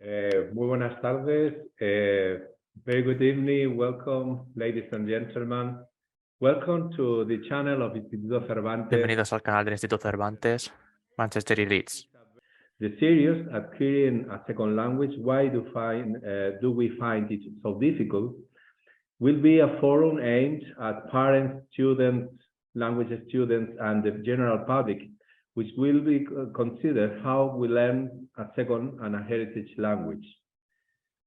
Muy buenas tardes. Very good evening. Welcome, ladies and gentlemen. Welcome to the channel of Instituto Cervantes. Bienvenidos al canal del Instituto Cervantes, Manchester y Leeds. The series Acquiring a Second Language, Why do we find it so difficult? Will be a forum aimed at parents, students, language students, and the general public, which will be considered how we learn a second and a heritage language.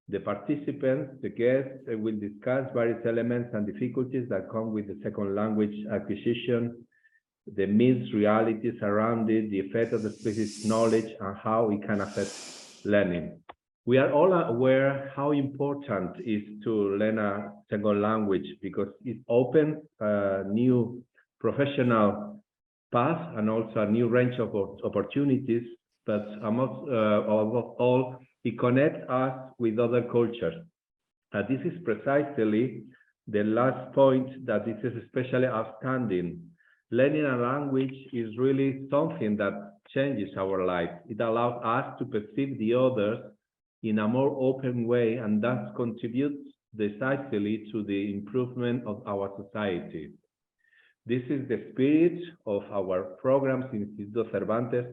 The participants, the guests, will discuss various elements and difficulties that come with the second language acquisition, the myths, realities around it, the effect of the explicit knowledge, and how it can affect learning. We are all aware how important it is to learn a second language because it opens a new professional path and also a new range of opportunities, but above all, it connects us with other cultures. This is precisely the last point that this is especially outstanding. Learning a language is really something that changes our life. It allows us to perceive the others in a more open way and thus contributes decisively to the improvement of our society. This is the spirit of our programs in Instituto Cervantes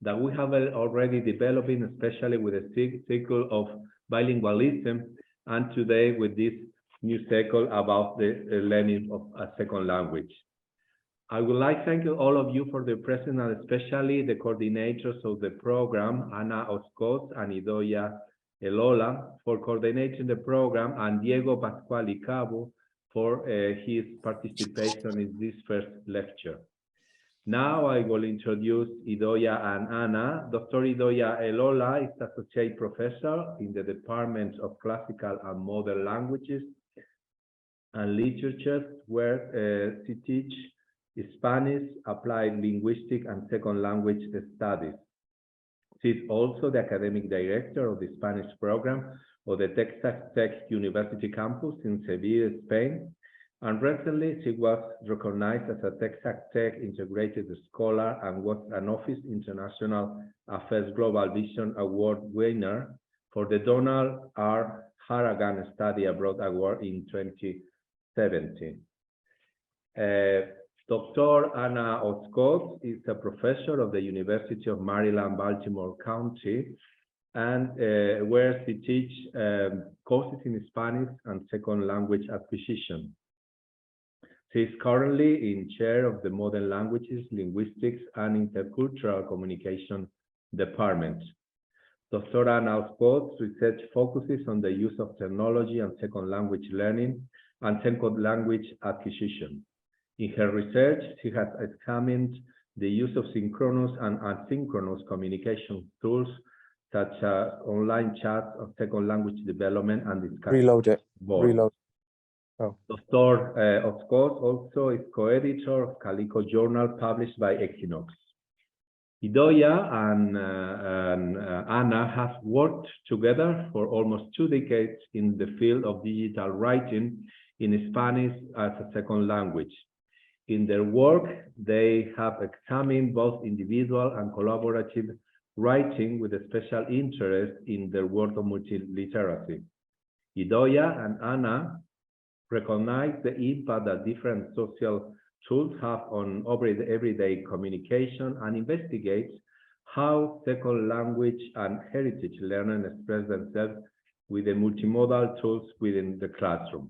that we have already developing, especially with the cycle of bilingualism, and today with this new cycle about the learning of a second language. I would like to thank all of you for the presence, and especially the coordinators of the program, Ana Oskoz and Idoia Elola, for coordinating the program, and Diego Pascual y Cabo for his participation in this first lecture. Now I will introduce Idoia and Ana. Dr. Idoia Elola is Associate Professor in the Department of Classical and Modern Languages and Literatures, where she teaches Spanish, Applied Linguistic, and Second Language Studies. She is also the Academic Director of the Spanish program of the Texas Tech University campus in Seville, Spain. And recently, she was recognized as a Texas Tech Integrated Scholar and was an Office International Affairs Global Vision Award winner for the Donald R. Harragan Study Abroad Award in 2017. Dr. Ana Oskoz is a professor of the University of Maryland, Baltimore County, and where she teaches courses in Spanish and second language acquisition. She is currently in chair of the Modern Languages, Linguistics, and Intercultural Communication Department. Dr. Ana Oskoz's research focuses on the use of technology and second language learning and second language acquisition. In her research, she has examined the use of synchronous and asynchronous communication tools, such as online chats of second language development and discussion. Reload it. Reload. Oh. Dr. Oskoz also is co-editor of Calico Journal published by Equinox. Idoia and Ana have worked together for almost 2 decades in the field of digital writing in Spanish as a second language. In their work, they have examined both individual and collaborative writing with a special interest in the work of multiliteracy. Idoia and Ana recognize the impact that different social tools have on everyday communication and investigate how second language and heritage learning express themselves with the multimodal tools within the classroom.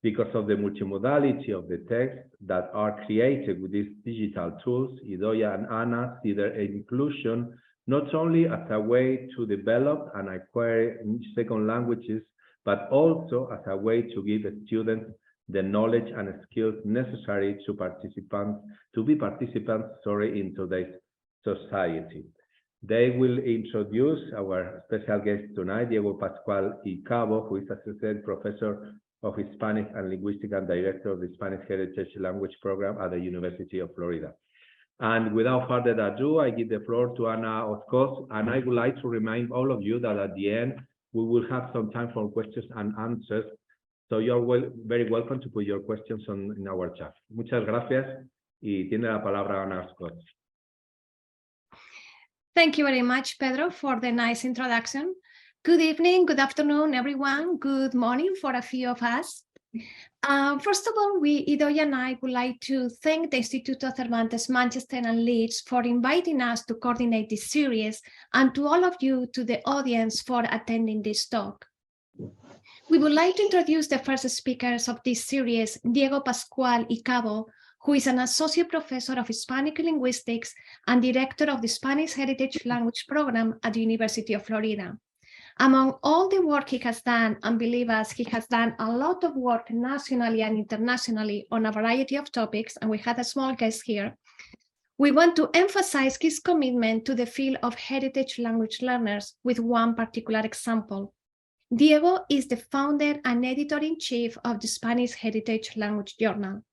Because of the multimodality of the texts that are created with these digital tools, Idoia and Ana see their inclusion not only as a way to develop and acquire second languages, but also as a way to give students the knowledge and skills necessary to be participants in today's society. They will introduce our special guest tonight, Diego Pascual y Cabo, who is Associate Professor of Hispanic and Linguistics and Director of the Spanish Heritage Language Program at the University of Florida. And without further ado, I give the floor to Ana Oskoz, and I would like to remind all of you that at the end, we will have some time for questions and answers. So you're very welcome to put your questions in our chat. Muchas gracias y tiene la palabra Ana Oskoz. Thank you very much, Pedro, for the nice introduction. Good evening, good afternoon, everyone. Good morning for a few of us. First of all, Idoia and I would like to thank the Instituto Cervantes Manchester and Leeds for inviting us to coordinate this series, and to all of you, to the audience, for attending this talk. We would like to introduce the first speakers of this series, Diego Pascual y Cabo, who is an associate professor of Hispanic linguistics and director of the Spanish Heritage Language Program at the University of Florida. Among all the work he has done, and believe us, he has done a lot of work nationally and internationally on a variety of topics, and we had a small guest here. We want to emphasize his commitment to the field of heritage language learners with one particular example. Diego is the founder and editor-in-chief of the Spanish Heritage Language Journal.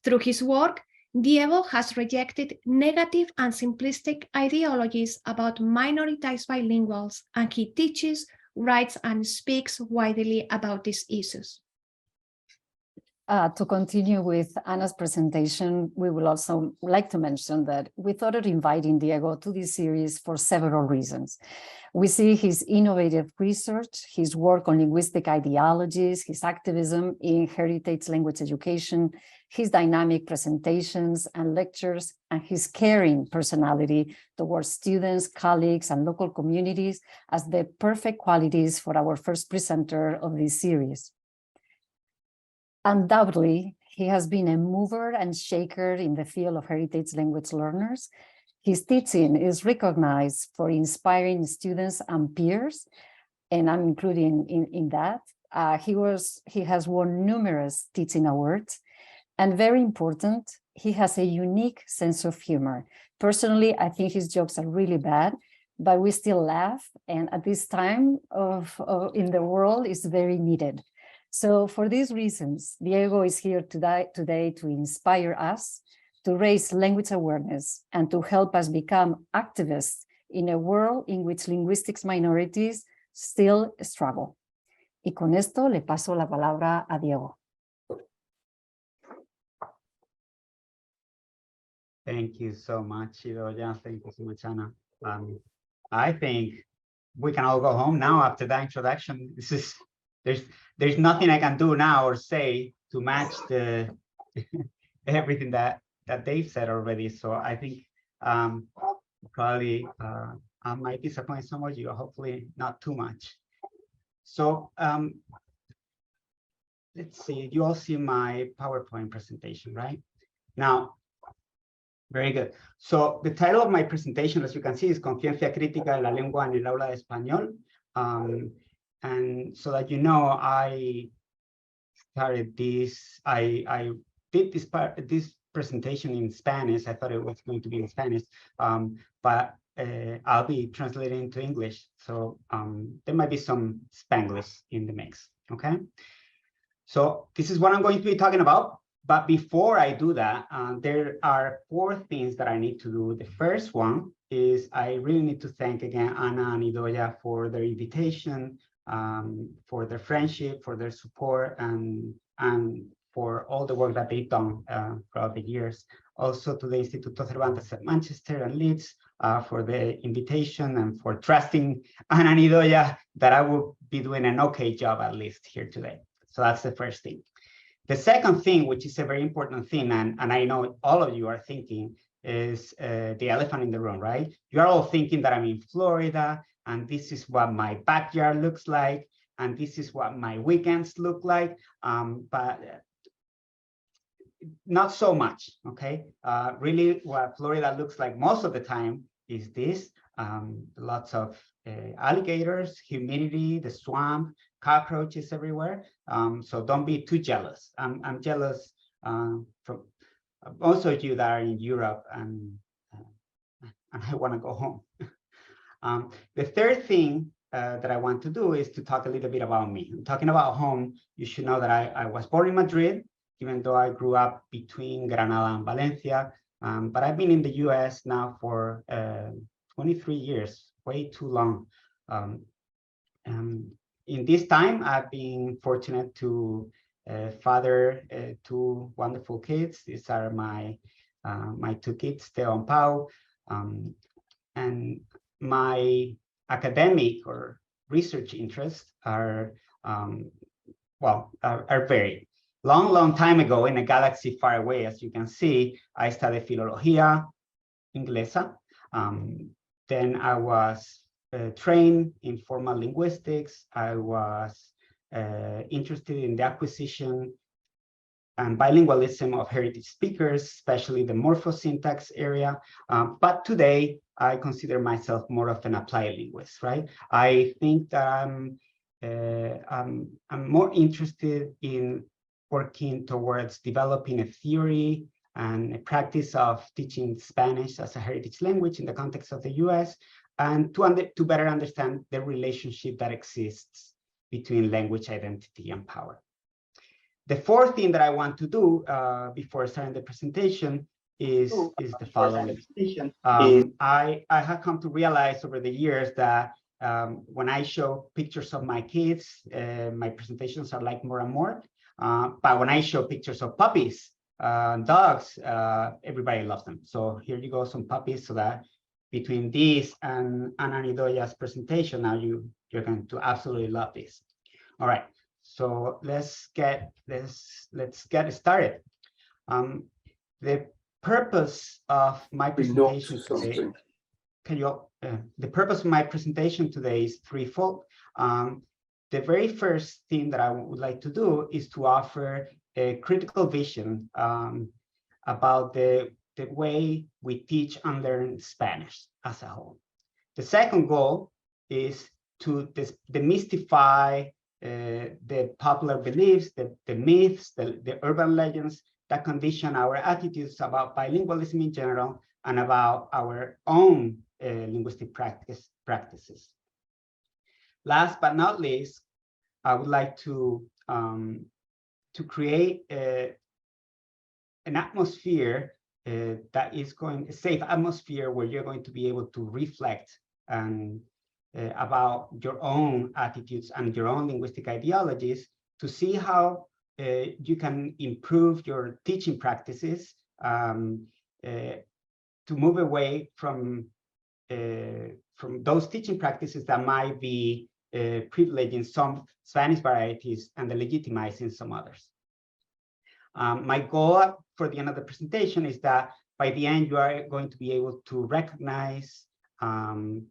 Through his work, Diego has rejected negative and simplistic ideologies about minoritized bilinguals, and he teaches, writes, and speaks widely about these issues. To continue with Anna's presentation, we would also like to mention that we thought of inviting Diego to this series for several reasons. We see his innovative research, his work on linguistic ideologies, his activism in heritage language education, his dynamic presentations and lectures, and his caring personality towards students, colleagues, and local communities as the perfect qualities for our first presenter of this series. Undoubtedly, he has been a mover and shaker in the field of heritage language learners. His teaching is recognized for inspiring students and peers, and I'm including in that. He has won numerous teaching awards, and very important, he has a unique sense of humor. Personally, I think his jokes are really bad, but we still laugh, and at this time in the world, it's very needed. So for these reasons, Diego is here today to inspire us, to raise language awareness, and to help us become activists in a world in which linguistics minorities still struggle. Y con esto le paso la palabra a Diego. Thank you so much, Idoia. Thank you so much, Anna. I think we can all go home now after that introduction. There's nothing I can do now or say to match the everything that they've said already. So I think probably I might disappoint some of you, hopefully not too much. So let's see, you all see my PowerPoint presentation, right? Now, very good. So the title of my presentation, as you can see, is Conciencia Crítica de la Lengua en el Aula de Español. And so that you know, I started this, I did this presentation in Spanish. I thought it was going to be in Spanish, but I'll be translating into English. So there might be some Spanglish in the mix, okay? So this is what I'm going to be talking about. But before I do that, there are 4 things that I need to do. The first one is I really need to thank again Anna and Idoia for their invitation, for their friendship, for their support, and for all the work that they've done throughout the years. Also to the Instituto Cervantes at Manchester and Leeds for the invitation and for trusting Anna and Idoia that I will be doing an okay job at least here today. So that's the first thing. The second thing, which is a very important thing, and I know all of you are thinking, is the elephant in the room, right? You are all thinking that I'm in Florida, and this is what my backyard looks like, and this is what my weekends look like, but not so much, okay? Really, what Florida looks like most of the time is this, lots of alligators, humidity, the swamp, cockroaches everywhere. So don't be too jealous. I'm jealous from most of you that are in Europe, and I want to go home. The third thing that I want to do is to talk a little bit about me. Talking about home, you should know that I was born in Madrid, even though I grew up between Granada and Valencia. But I've been in the US now for 23 years, way too long. In this time, I've been fortunate to father 2 wonderful kids. These are my 2 kids, Theo and Pau. And my academic or research interests are varied. Long time ago, in a galaxy far away, as you can see, I studied Filología Inglesa. Then I was trained in formal linguistics. I was interested in the acquisition and bilingualism of heritage speakers, especially the morphosyntax area. But today, I consider myself more of an applied linguist, right? I think that I'm more interested in working towards developing a theory and a practice of teaching Spanish as a heritage language in the context of the US, and to better understand the relationship that exists between language identity and power. The fourth thing that I want to do before starting the presentation is the following. I have come to realize over the years that when I show pictures of my kids, my presentations are like more and more. But when I show pictures of puppies, dogs, everybody loves them. So here you go, some puppies, so that between these and Idoia's presentation, now you're going to absolutely love this. All right, so let's get started. The purpose of my presentation today, the purpose of my presentation today is threefold. The very first thing that I would like to do is to offer a critical vision about the way we teach and learn Spanish as a whole. The second goal is to demystify the popular beliefs, the myths, the urban legends that condition our attitudes about bilingualism in general and about our own linguistic practices. Last but not least, I would like to create an atmosphere that is a safe atmosphere where you're going to be able to reflect about your own attitudes and your own linguistic ideologies to see how you can improve your teaching practices, to move away from those teaching practices that might be privileging some Spanish varieties and legitimizing some others. My goal for the end of the presentation is that by the end, you are going to be able to recognize, to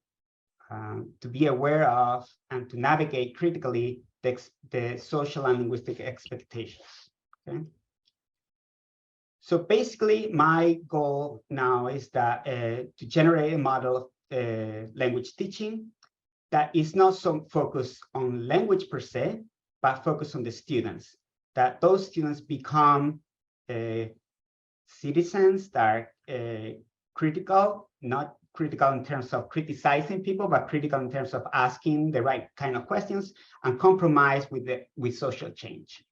be aware of, and to navigate critically the social and linguistic expectations. Okay? So basically, my goal now is that to generate a model of language teaching that is not so focused on language per se, but focused on the students, that those students become citizens that are critical, not critical in terms of criticizing people, but critical in terms of asking the right kind of questions and compromise with social change.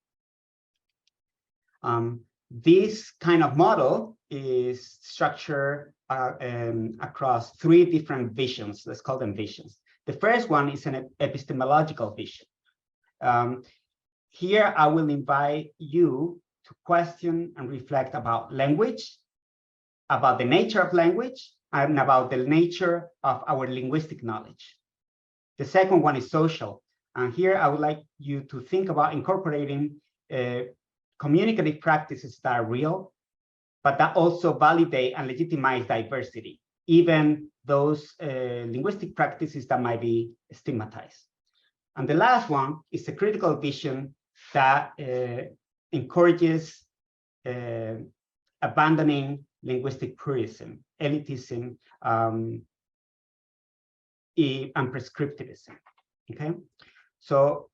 This kind of model is structured across three different visions. Let's call them visions. The first one is an epistemological vision. Here, I will invite you to question and reflect about language, about the nature of language, and about the nature of our linguistic knowledge. The second one is social. And here, I would like you to think about incorporating communicative practices that are real, but that also validate and legitimize diversity, even those linguistic practices that might be stigmatized. And the last one is a critical vision that encourages abandoning linguistic purism, elitism, and prescriptivism. Okay, so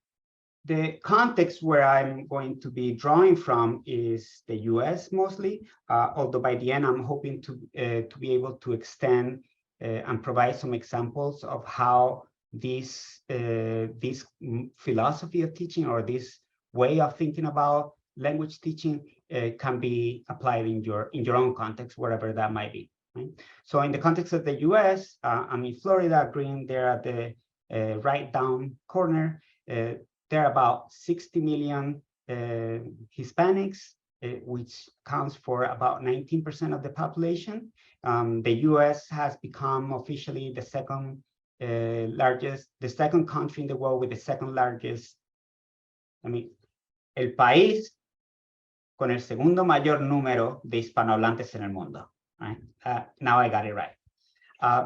the context where I'm going to be drawing from is the US mostly, although by the end I'm hoping to be able to extend and provide some examples of how this philosophy of teaching or this way of thinking about language teaching can be applied in your own context, wherever that might be. Right? So in the context of the US, I'm in Florida, green there at the right down corner. There are about 60 million Hispanics, which counts for about 19% of the population. The US has become officially the second country in the world with the second largest, el país con el segundo mayor número de hispanohablantes en el mundo. Right? Now I got it right.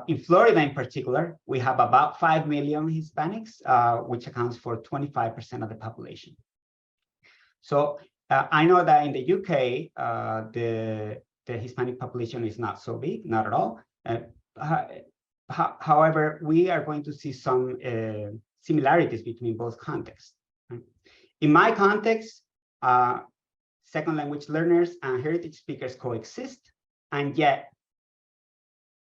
In Florida, in particular, we have about 5 million Hispanics, which accounts for 25% of the population. So I know that in the UK, the Hispanic population is not so big, not at all. However, we are going to see some similarities between both contexts. Right? In my context, second language learners and heritage speakers coexist, and yet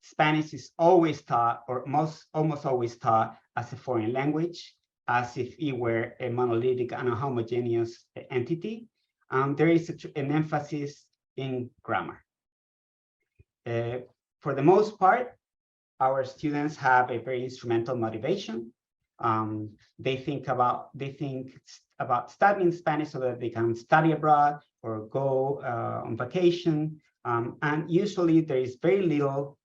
Spanish is always taught, or almost always taught, as a foreign language, as if it were a monolithic and a homogeneous entity. There is an emphasis in grammar. For the most part, our students have a very instrumental motivation. They think about studying Spanish so that they can study abroad or go on vacation. And usually there is very little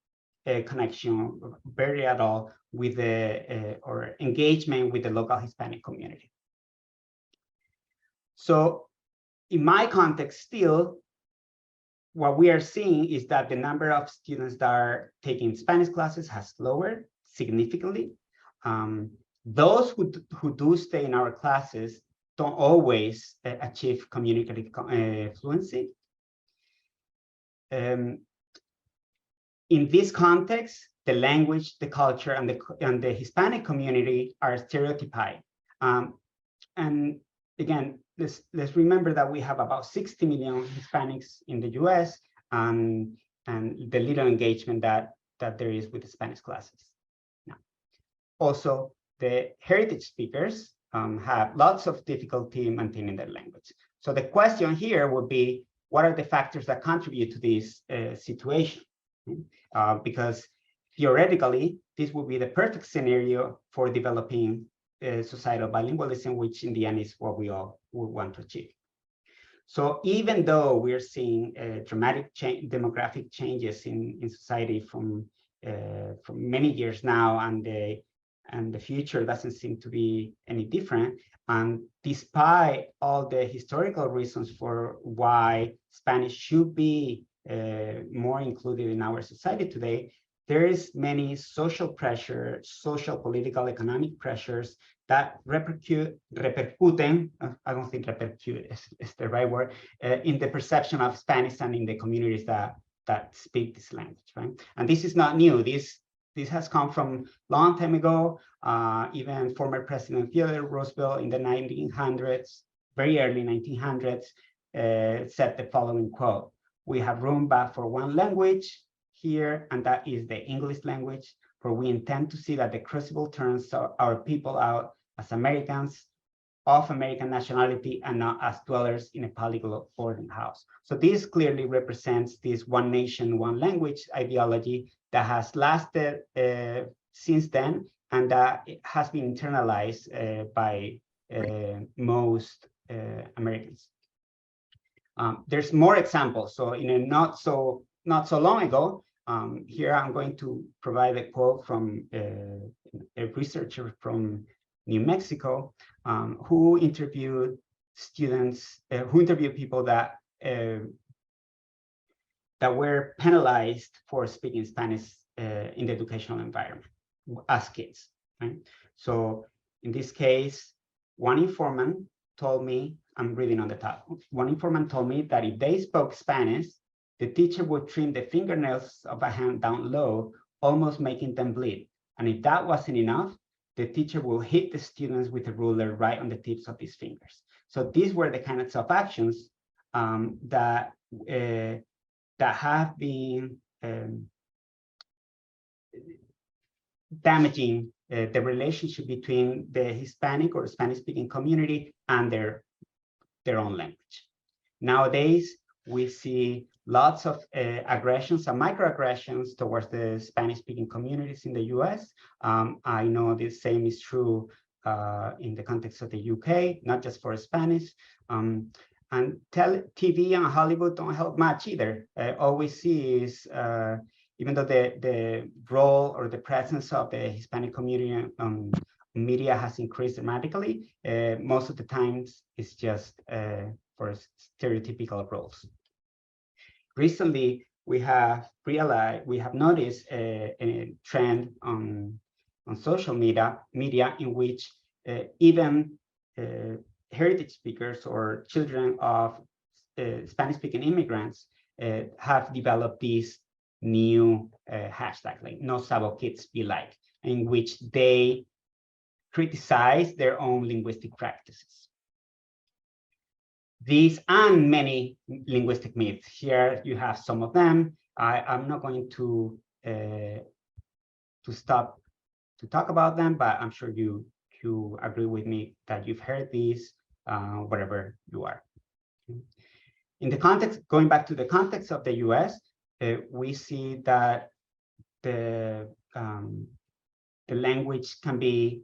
connection, very at all, with the or engagement with the local Hispanic community. So in my context, still, what we are seeing is that the number of students that are taking Spanish classes has lowered significantly. Those who do stay in our classes don't always achieve communicative fluency. In this context, the language, the culture, and the Hispanic community are stereotyped. And again, let's remember that we have about 60 million Hispanics in the US, and the little engagement that there is with the Spanish classes. Now, also, the heritage speakers have lots of difficulty maintaining their language. So the question here would be, what are the factors that contribute to this situation? Because theoretically, this would be the perfect scenario for developing societal bilingualism, which in the end is what we all would want to achieve. So even though we're seeing dramatic demographic changes in society from many years now, and the future doesn't seem to be any different, and despite all the historical reasons for why Spanish should be more included in our society today, there is many social pressure, social, political, economic pressures that repercute, I don't think repercute is the right word, in the perception of Spanish and in the communities that speak this language, right? And this is not new. This has come from long time ago. Even former President Theodore Roosevelt in the 1900s, very early 1900s, said the following quote: "We have room but for one language here, and that is the English language, for we intend to see that the crucible turns our people out as Americans of American nationality and not as dwellers in a polyglot boarding house." So this clearly represents this one nation, one language ideology that has lasted since then, and that it has been internalized by most Americans. There's more examples. So in a not so long ago, here I'm going to provide a quote from a researcher from New Mexico, who interviewed students, who interviewed people that were penalized for speaking Spanish in the educational environment as kids. Right? So in this case, one informant told me, I'm reading on the top, one informant told me that if they spoke Spanish, the teacher would trim the fingernails of a hand down low, almost making them bleed. And if that wasn't enough, the teacher will hit the students with a ruler right on the tips of these fingers. So these were the kinds of actions that have been damaging the relationship between the Hispanic or Spanish-speaking community and their own language. Nowadays, we see lots of aggressions and microaggressions towards the Spanish-speaking communities in the US. I know the same is true in the context of the UK, not just for Spanish. And TV and Hollywood don't help much either. All we see is, even though the role or the presence of the Hispanic community media has increased dramatically, most of the times it's just for stereotypical roles. Recently, we have noticed a trend on social media in which even heritage speakers or children of Spanish-speaking immigrants have developed this new hashtag, like No Sabo Kids Be Like, in which they criticize their own linguistic practices. These and many linguistic myths. Here you have some of them. I'm not going to stop to talk about them, but I'm sure you agree with me that you've heard these wherever you are. In the context, going back to the context of the US, we see that the language can be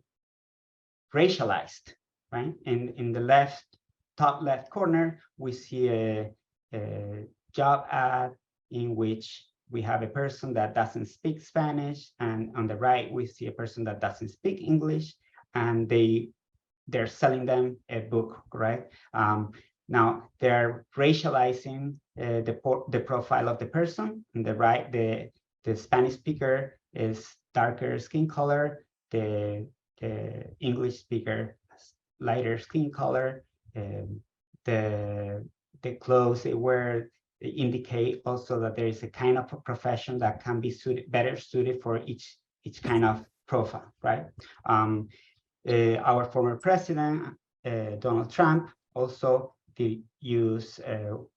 racialized, right? In the top left corner, we see a job ad in which we have a person that doesn't speak Spanish, and on the right, we see a person that doesn't speak English, and they're selling them a book, right? Now they're racializing the profile of the person. On the right, the Spanish speaker is darker skin color, the English speaker has lighter skin color, the clothes they wear indicate also that there is a kind of a profession that can be better suited for each kind of profile, right? Our former president, Donald Trump, also did use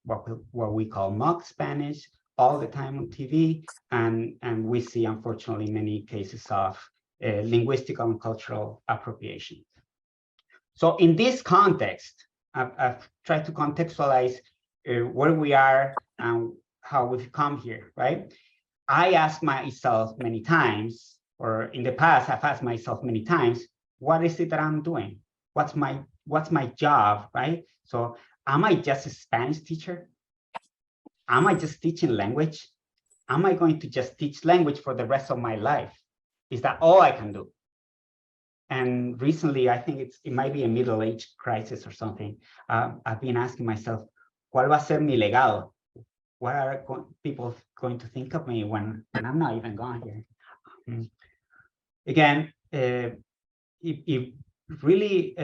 what we call mock Spanish all the time on TV, and we see, unfortunately, many cases of linguistic and cultural appropriation. So in this context, I've tried to contextualize where we are and how we've come here, right? I asked myself many times, or in the past, I've asked myself many times, what is it that I'm doing? What's my job, right? So am I just a Spanish teacher? Am I just teaching language? Am I going to just teach language for the rest of my life? Is that all I can do? And recently, I think it might be a middle-age crisis or something. I've been asking myself, ¿cuál va a ser mi legado? What are people going to think of me when I'm not even gone here? Again, it really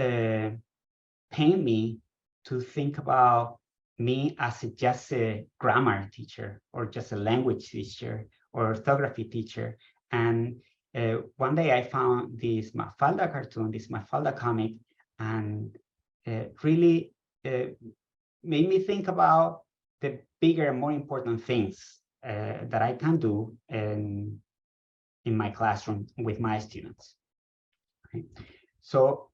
pained me to think about me as just a grammar teacher or just a language teacher or orthography teacher. And one day I found this Mafalda cartoon, this Mafalda comic, and really made me think about the bigger and more important things that I can do in my classroom with my students. Okay. So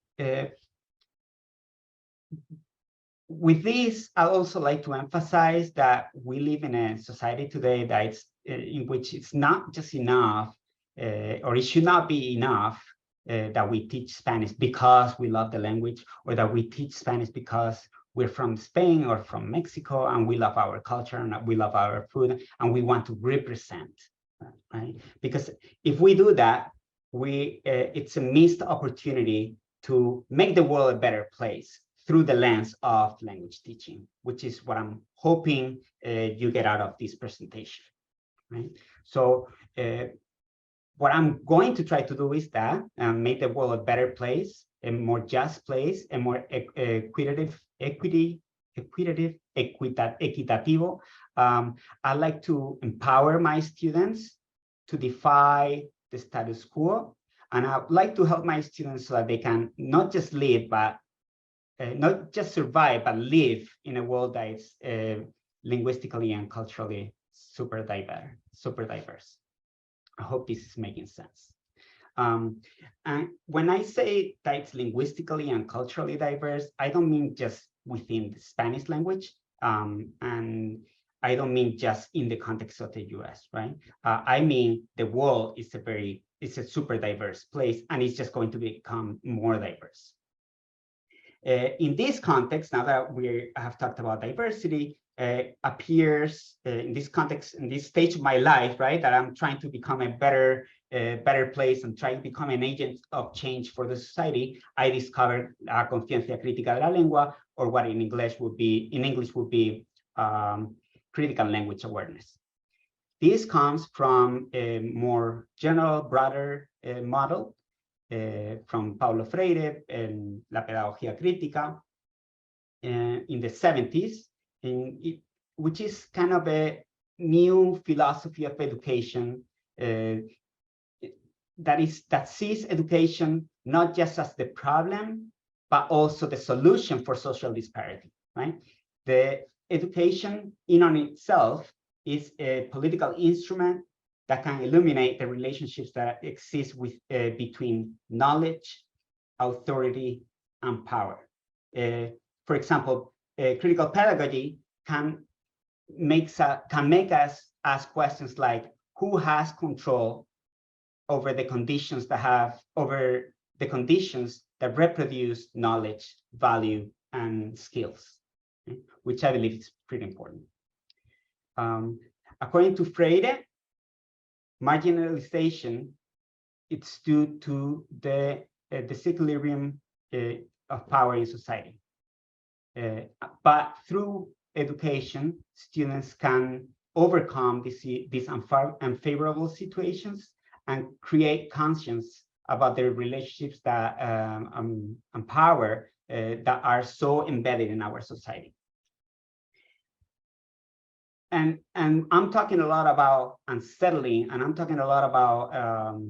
with this, I also like to emphasize that we live in a society today that it's in which it's not just enough, or it should not be enough that we teach Spanish because we love the language, or that we teach Spanish because we're from Spain or from Mexico and we love our culture and we love our food and we want to represent, right? Because if we do that, it's a missed opportunity to make the world a better place through the lens of language teaching, which is what I'm hoping you get out of this presentation, right? So what I'm going to try to do is that make the world a better place, a more just place, a more equitativo. I like to empower my students to defy the status quo, and I would like to help my students so that they can not just live, but not just survive, but live in a world that is linguistically and culturally super diverse. I hope this is making sense. And when I say that it's linguistically and culturally diverse, I don't mean just within the Spanish language, and I don't mean just in the context of the US, right? I mean the world is it's a super diverse place, and it's just going to become more diverse. In this context, now that we have talked about diversity, appears in this context, in this stage of my life, right, that I'm trying to become a better place and trying to become an agent of change for the society, I discovered la conciencia crítica de la lengua, or what in English would be critical language awareness. This comes from a more general, broader model from Paulo Freire and la pedagogía crítica in the 70s, which is kind of a new philosophy of education that sees education not just as the problem, but also the solution for social disparity, right? The education in on itself is a political instrument that can illuminate the relationships that exist between knowledge, authority, and power. For example, critical pedagogy can make us ask questions like, who has control over the conditions that reproduce knowledge, value, and skills, which I believe is pretty important. According to Freire, marginalization, it's due to the disequilibrium of power in society. But through education, students can overcome these unfavorable situations and create conscience about their relationships that and power that are so embedded in our society. And I'm talking a lot about unsettling, and I'm talking a lot about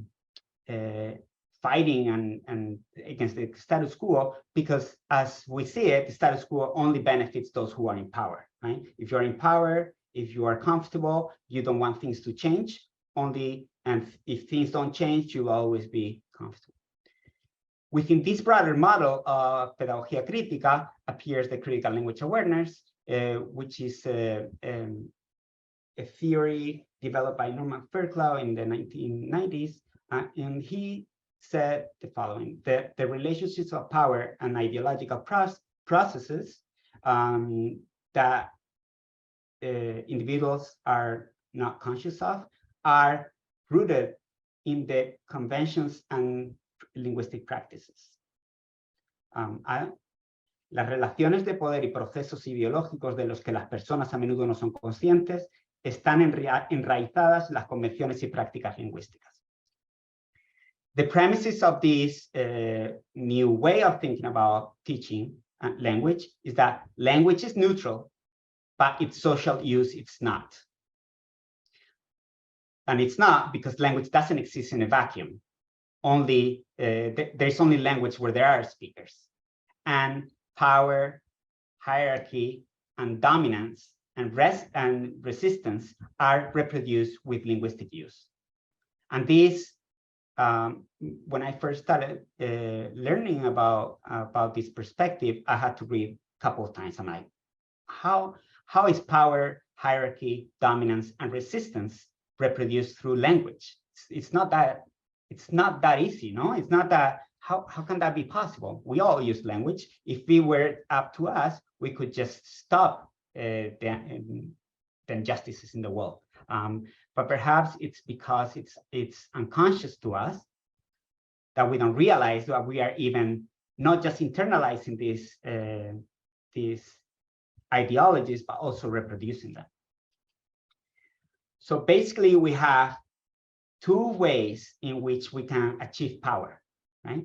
fighting and against the status quo, because as we see it, the status quo only benefits those who are in power, right? If you're in power, if you are comfortable, you don't want things to change, and if things don't change, you'll always be comfortable. Within this broader model of pedagogía crítica appears the critical language awareness, which is a theory developed by Norman Fairclough in the 1990s, and he said the following: the relationships of power and ideological processes that individuals are not conscious of are rooted in the conventions and linguistic practices. Las relaciones de poder y procesos ideológicos de los que las personas a menudo no son conscientes están enraizadas en las convenciones y prácticas lingüísticas. The premises of this new way of thinking about teaching language is that language is neutral, but its social use, it's not. And it's not because language doesn't exist in a vacuum. There's only language where there are speakers. And power, hierarchy, and dominance and resistance are reproduced with linguistic use. And this, when I first started learning about this perspective, I had to read a couple of times. I'm like, how is power, hierarchy, dominance, and resistance reproduced through language? It's not that easy, no? It's not that. How can that be possible? We all use language. If it were up to us, we could just stop the injustices in the world. But perhaps it's because it's unconscious to us that we don't realize that we are even not just internalizing these ideologies, but also reproducing them. So basically, we have two ways in which we can achieve power, right?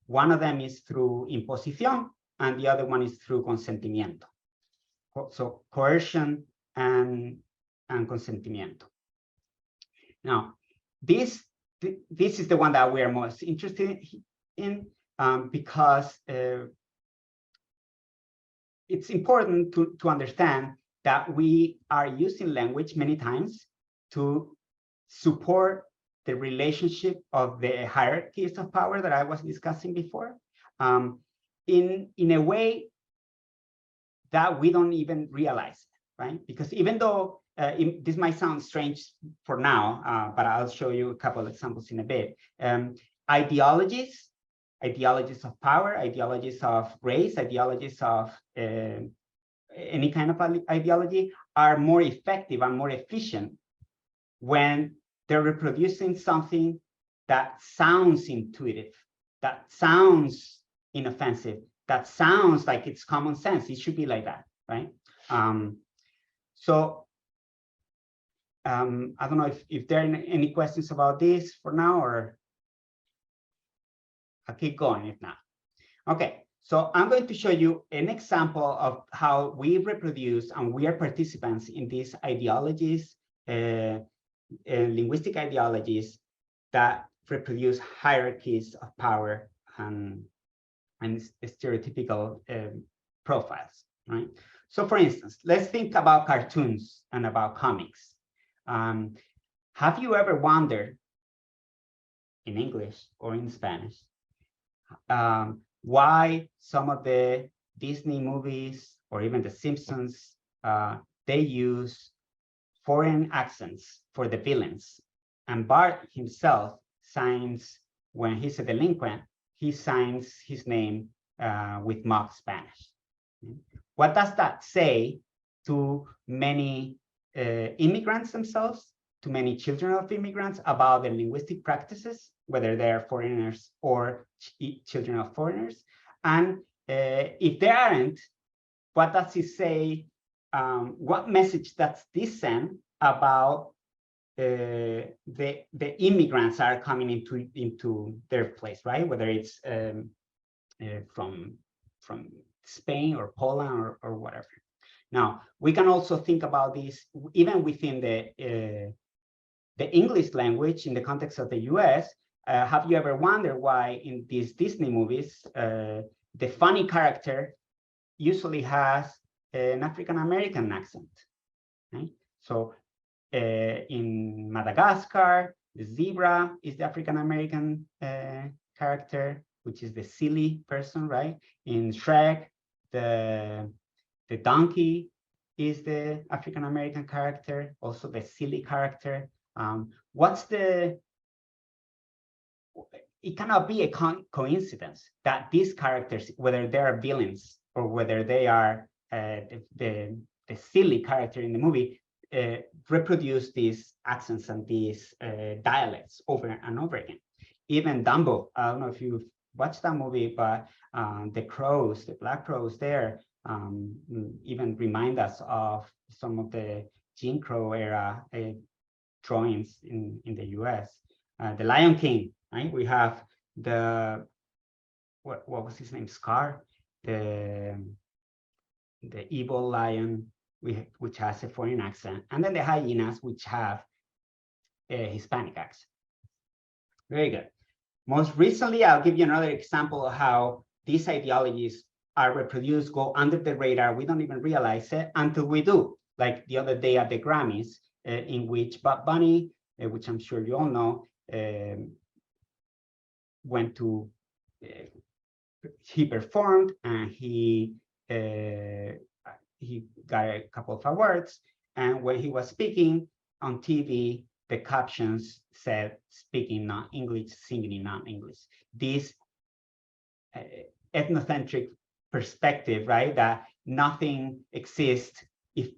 One of them is through imposición, and the other one is through consentimiento. So coercion and consentimiento. Now, this is the one that we are most interested in because it's important to understand that we are using language many times to support the relationship of the hierarchies of power that I was discussing before, in a way that we don't even realize, right? Because even though this might sound strange for now, but I'll show you a couple of examples in a bit. Ideologies ideologies of power, ideologies of race, ideologies of any kind of ideology are more effective and more efficient when they're reproducing something that sounds intuitive, that sounds inoffensive, that sounds like it's common sense. It should be like that, right? I don't know if there are any questions about this for now, or I'll keep going if not. Okay, so I'm going to show you an example of how we reproduce and we are participants in these ideologies, linguistic ideologies that reproduce hierarchies of power and stereotypical profiles, right? So for instance, let's think about cartoons and about comics. Have you ever wondered, in English or in Spanish, why some of the Disney movies or even The Simpsons, they use foreign accents for the villains? And Bart himself signs, when he's a delinquent, he signs his name with mock Spanish. What does that say to many immigrants themselves, to many children of immigrants, about their linguistic practices, whether they're foreigners or children of foreigners? And if they aren't, what does it say? What message does this send about the immigrants are coming into their place, right? Whether it's from Spain or Poland or whatever. Now, we can also think about this even within the English language in the context of the US. Have you ever wondered why in these Disney movies, the funny character usually has an African-American accent, right? So in Madagascar, the zebra is the African-American character, which is the silly person, right? In Shrek, the donkey is the African-American character, also the silly character. It cannot be a coincidence that these characters, whether they are villains or whether they are the silly character in the movie, reproduce these accents and these dialects over and over again. Even Dumbo, I don't know if you've watched that movie, but the crows, the black crows there, even remind us of some of the Jim Crow era drawings in the US. The Lion King, right? We have the, what was his name? Scar, the evil lion, which has a foreign accent, and then the hyenas, which have a Hispanic accent. Very good. Most recently, I'll give you another example of how these ideologies are reproduced, go under the radar. We don't even realize it until we do. Like the other day at the Grammys, in which Bob Bunny, which I'm sure you all know, went to, he performed and he got a couple of awards. And when he was speaking on TV, the captions said, speaking non-English, singing in non-English. This ethnocentric perspective, right? That nothing exists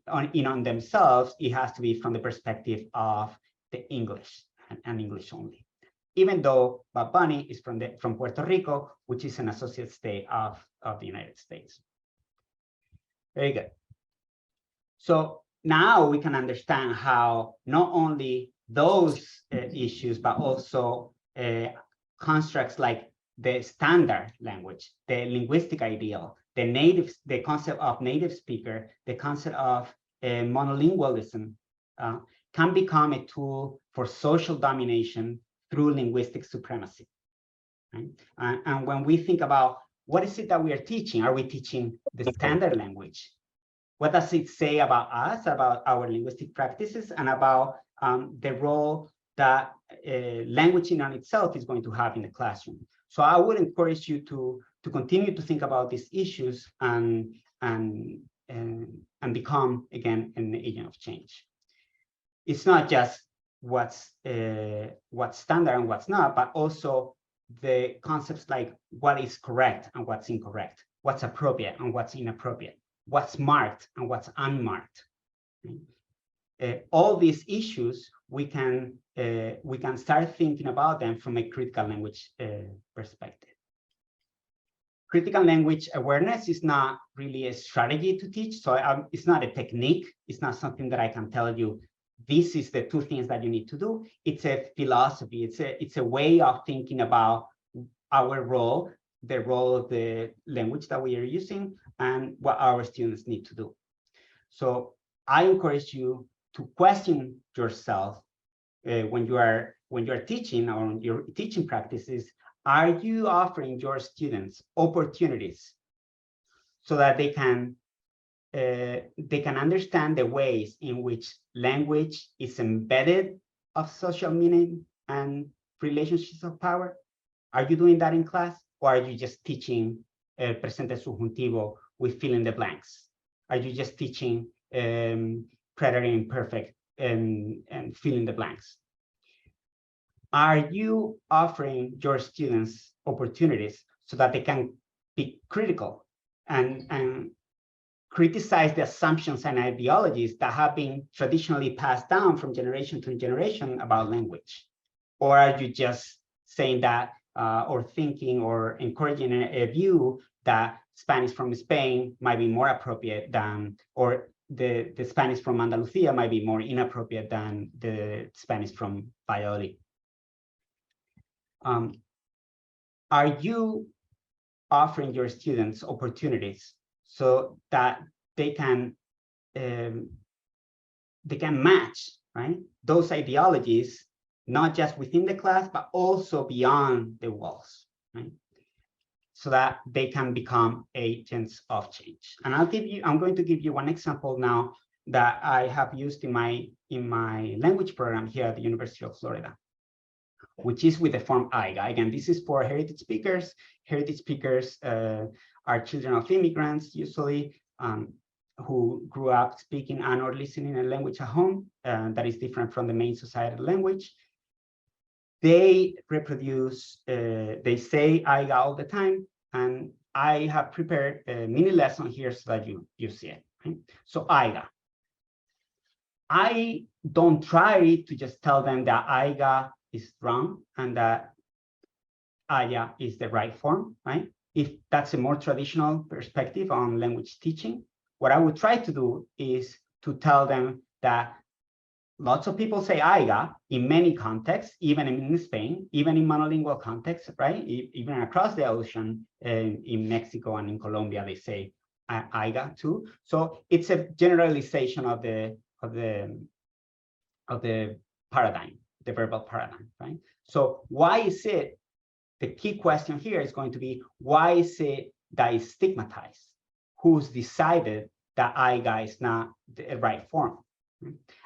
on themselves. It has to be from the perspective of the English and English only. Even though Bad Bunny is from Puerto Rico, which is an associate state of the United States. Very good. So now we can understand how not only those issues, but also constructs like the standard language, the linguistic ideal, the concept of native speaker, the concept of monolingualism can become a tool for social domination through linguistic supremacy. Right? And when we think about what is it that we are teaching, are we teaching the standard language? What does it say about us, about our linguistic practices, and about the role that language in and itself is going to have in the classroom? So I would encourage you to continue to think about these issues and become, again, an agent of change. It's not just what's standard and what's not, but also the concepts like what is correct and what's incorrect, what's appropriate and what's inappropriate, what's marked and what's unmarked. All these issues, we can start thinking about them from a critical language perspective. Critical language awareness is not really a strategy to teach, so it's not a technique. It's not something that I can tell you, this is the 2 things that you need to do. It's a philosophy. It's a way of thinking about our role, the role of the language that we are using, and what our students need to do. So I encourage you to question yourself when you are teaching, or your teaching practices. Are you offering your students opportunities so that they can understand the ways in which language is embedded of social meaning and relationships of power? Are you doing that in class, or are you just teaching presente subjuntivo with fill in the blanks? Are you just teaching preterite imperfect and fill in the blanks? Are you offering your students opportunities so that they can be critical and criticize the assumptions and ideologies that have been traditionally passed down from generation to generation about language? Or are you just saying that or thinking or encouraging a view that Spanish from Spain might be more appropriate than, or the Spanish from Andalusia might be more inappropriate than the Spanish from Valladolid? Are you offering your students opportunities so that they can match, right, those ideologies, not just within the class, but also beyond the walls, right? So that they can become agents of change. And I'm going to give you one example now that I have used in my language program here at the University of Florida, which is with the form AIGA. Again, this is for heritage speakers. Heritage speakers are children of immigrants, usually, who grew up speaking and or listening a language at home that is different from the main societal language. They reproduce, they say AIGA all the time, and I have prepared a mini lesson here so that you see it. Right? So AIGA. I don't try to just tell them that AIGA is wrong and that AYA is the right form, right? If that's a more traditional perspective on language teaching, what I would try to do is to tell them that lots of people say AIGA in many contexts, even in Spain, even in monolingual contexts, right? Even across the ocean, in Mexico and in Colombia, they say AIGA too. So it's a generalization of the paradigm, the verbal paradigm, right? So why is it, the key question here is going to be, why is it that it's stigmatized? Who's decided that AIGA is not the right form?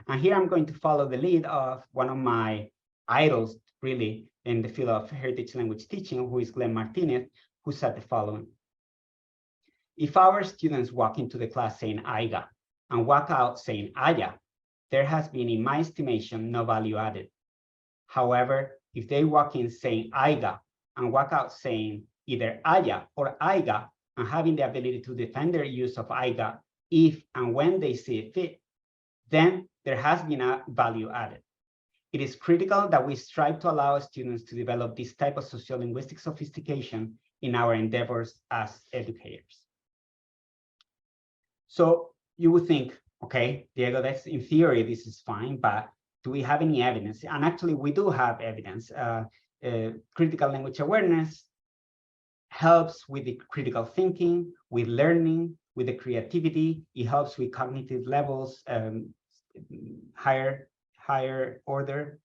And here I'm going to follow the lead of one of my idols, really, in the field of heritage language teaching, who is Glenn Martinez, who said the following. If our students walk into the class saying AIGA and walk out saying AYA, there has been, in my estimation, no value added. However, if they walk in saying AIGA and walk out saying either AYA or AIGA and having the ability to defend their use of AIGA if and when they see it fit, then there has been a value added. It is critical that we strive to allow students to develop this type of sociolinguistic sophistication in our endeavors as educators. So you would think, okay, Diego, that's in theory, this is fine, but do we have any evidence? And actually, we do have evidence. Critical language awareness helps with the critical thinking, with learning, with the creativity. It helps with cognitive levels, higher order.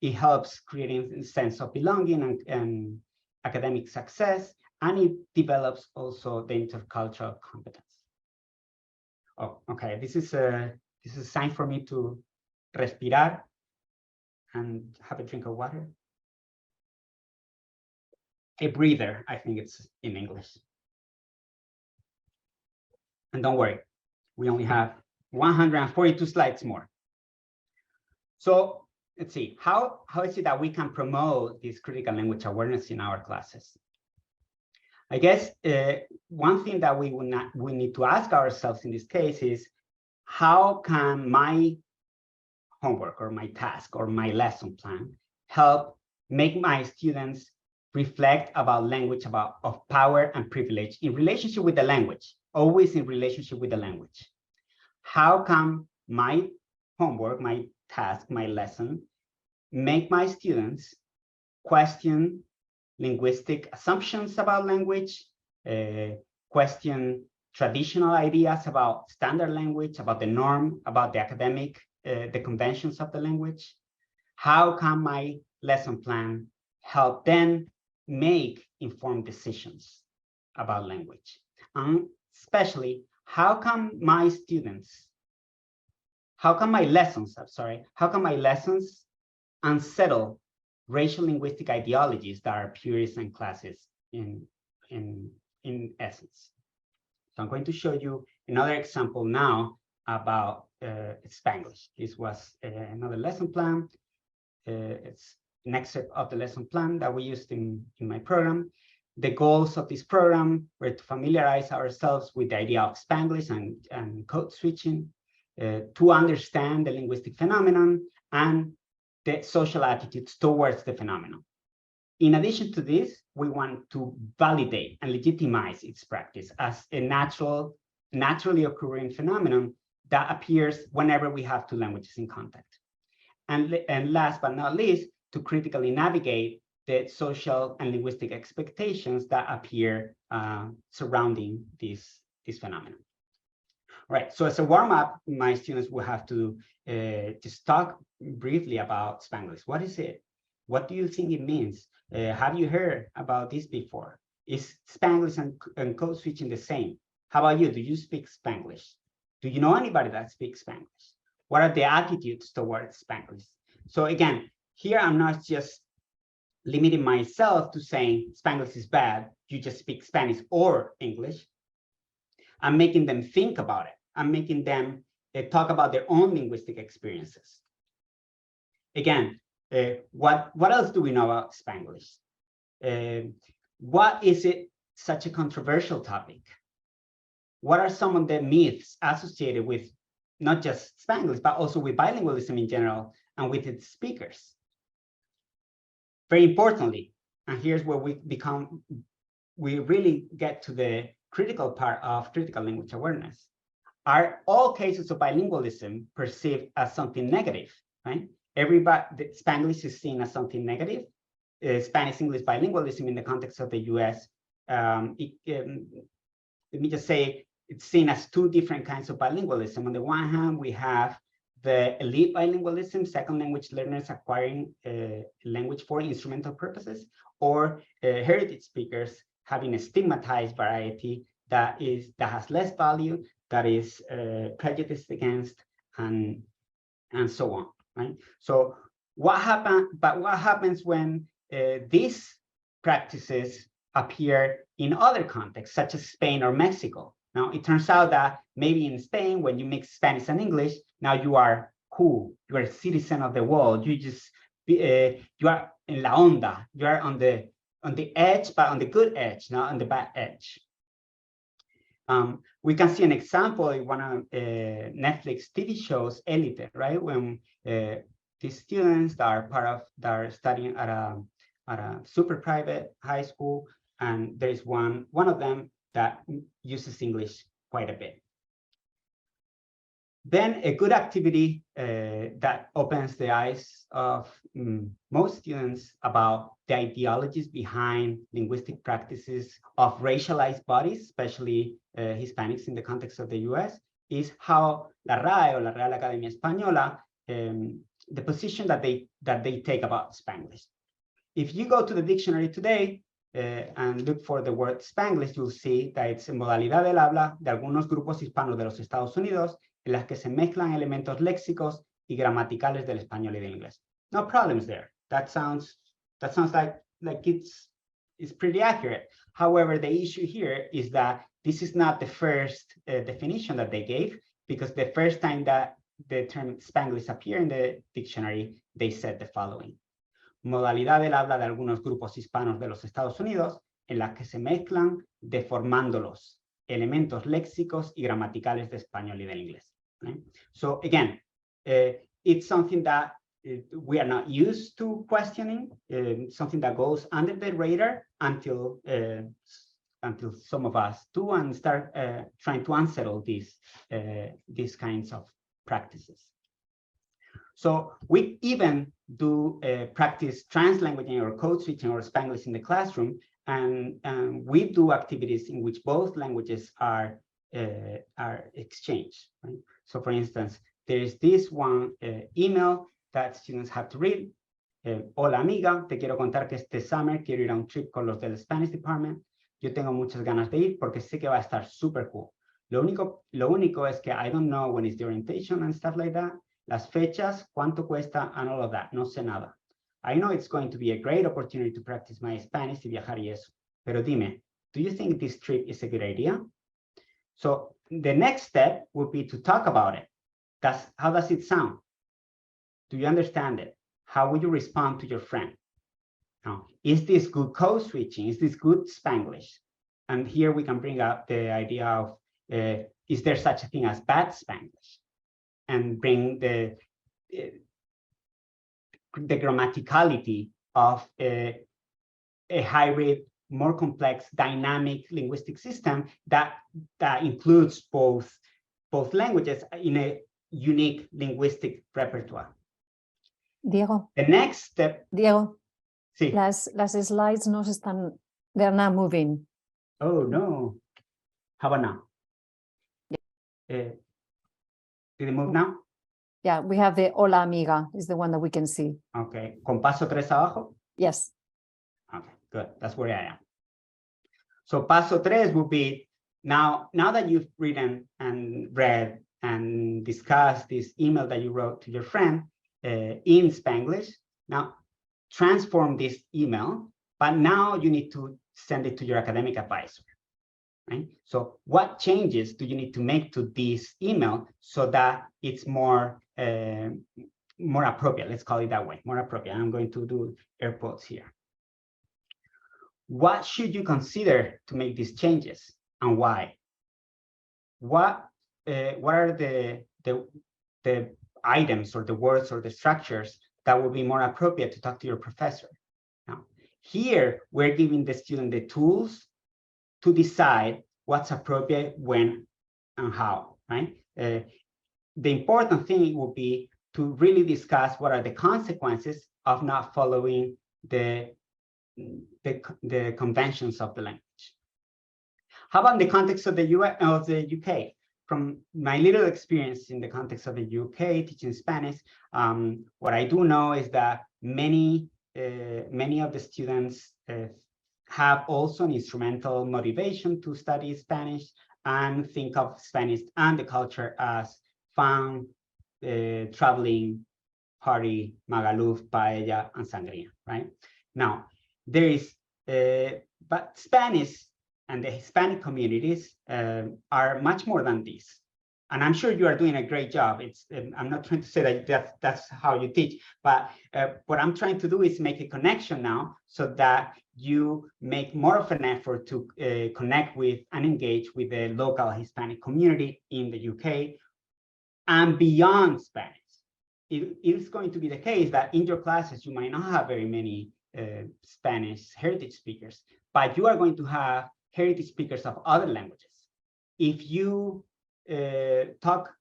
It helps creating a sense of belonging and academic success, and it develops also the intercultural competence. Oh, okay. This is a sign for me to respirar and have a drink of water. A breather, I think it's in English. And don't worry, we only have 142 slides more. So let's see, how is it that we can promote this critical language awareness in our classes? I guess one thing that we need to ask ourselves in this case is, how can my homework or my task or my lesson plan help make my students reflect about language, of power and privilege in relationship with the language, always in relationship with the language? How can my homework, my task, my lesson make my students question linguistic assumptions about language, question traditional ideas about standard language, about the norm, about the academic, the conventions of the language? How can my lesson plan help them make informed decisions about language? And especially, how can my lessons unsettle racial linguistic ideologies that are purists and classists in essence? So I'm going to show you another example now about Spanglish. This was another lesson plan. It's an excerpt of the lesson plan that we used in my program. The goals of this program were to familiarize ourselves with the idea of Spanglish and code switching, to understand the linguistic phenomenon and the social attitudes towards the phenomenon. In addition to this, we want to validate and legitimize its practice as a naturally occurring phenomenon that appears whenever we have two languages in contact. And last but not least, to critically navigate the social and linguistic expectations that appear surrounding this phenomenon. All right, so as a warm-up, my students will have to just talk briefly about Spanglish. What is it? What do you think it means? Have you heard about this before? Is Spanglish and code switching the same? How about you? Do you speak Spanglish? Do you know anybody that speaks Spanglish? What are the attitudes towards Spanglish? So again, here I'm not just limiting myself to saying Spanglish is bad, you just speak Spanish or English. I'm making them think about it. I'm making them talk about their own linguistic experiences. Again, what else do we know about Spanglish? What is it such a controversial topic? What are some of the myths associated with not just Spanglish, but also with bilingualism in general and with its speakers? Very importantly, and here's where we really get to the critical part of critical language awareness. Are all cases of bilingualism perceived as something negative, right? Spanglish is seen as something negative. Spanish-English bilingualism in the context of the US, let me just say, it's seen as two different kinds of bilingualism. On the one hand, we have the elite bilingualism, second language learners acquiring a language for instrumental purposes, or heritage speakers having a stigmatized variety that has less value, that is prejudiced against, and so on, right? So what happens when these practices appear in other contexts, such as Spain or Mexico? Now, it turns out that maybe in Spain, when you mix Spanish and English, now you are cool, you are a citizen of the world, you are en la onda, you are on the edge, but on the good edge, not on the bad edge. We can see an example in one of Netflix TV shows, Elite, right? When these students that are studying at a super private high school, and there is one of them that uses English quite a bit. Then a good activity that opens the eyes of most students about the ideologies behind linguistic practices of racialized bodies, especially Hispanics in the context of the US, is how la RAE, or la Real Academia Española, the position that they take about Spanglish. If you go to the dictionary today and look for the word Spanglish, you'll see that it's a modalidad del habla de algunos grupos hispanos de los Estados Unidos en las que se mezclan elementos léxicos y gramaticales del español y del inglés. No problems there. That sounds like it's pretty accurate. However, the issue here is that this is not the first definition that they gave, because the first time that the term Spanglish appeared in the dictionary, they said the following: modalidad del habla de algunos grupos hispanos de los Estados Unidos en la que se mezclan deformando los elementos léxicos y gramaticales de español y del inglés. Right? So again, it's something that we are not used to questioning, something that goes under the radar until some of us do and start trying to unsettle these kinds of practices. So we even do practice translanguaging or code switching or Spanglish in the classroom, and we do activities in which both languages are exchanged. Right? So for instance, there is this one email that students have to read. Hola amiga, te quiero contar que este summer quiero ir a un trip con los del Spanish Department. Yo tengo muchas ganas de ir porque sé que va a estar super cool. Lo único es que I don't know when is the orientation and stuff like that. Las fechas, cuánto cuesta, and all of that. No sé nada. I know it's going to be a great opportunity to practice my Spanish y viajar y eso. Pero dime, do you think this trip is a good idea? So the next step would be to talk about it. How does it sound? Do you understand it? How will you respond to your friend? Now, is this good code switching? Is this good Spanglish? And here we can bring up the idea of, is there such a thing as bad Spanglish? And bring the grammaticality of a hybrid, more complex, dynamic linguistic system that includes both languages in a unique linguistic repertoire. Diego. The next step. Diego. Sí. Las slides no están, they're not moving. Oh no. How about now? Did it move now? Yeah, we have the hola amiga is the one that we can see. Okay. Con paso 3 abajo? Yes. Okay, good. That's where I am. So paso 3 would be now that you've written and read and discussed this email that you wrote to your friend in Spanglish, now transform this email, but now you need to send it to your academic advisor. Right? So what changes do you need to make to this email so that it's more appropriate? Let's call it that way, more appropriate. I'm going to do air quotes here. What should you consider to make these changes and why? What are the items or the words or the structures that will be more appropriate to talk to your professor? Now, here we're giving the student the tools to decide what's appropriate, when, and how, right? The important thing will be to really discuss what are the consequences of not following the conventions of the language. How about in the context of the UK? From my little experience in the context of the UK teaching Spanish, what I do know is that many of the students have also an instrumental motivation to study Spanish and think of Spanish and the culture as fun, traveling, party, magaluf, paella, and sangria, right? Now, there is, but Spanish and the Hispanic communities are much more than this. And I'm sure you are doing a great job. I'm not trying to say that that's how you teach, but what I'm trying to do is make a connection now so that you make more of an effort to connect with and engage with the local Hispanic community in the UK and beyond Spanish. It is going to be the case that in your classes, you might not have very many Spanish heritage speakers, but you are going to have heritage speakers of other languages. If you talk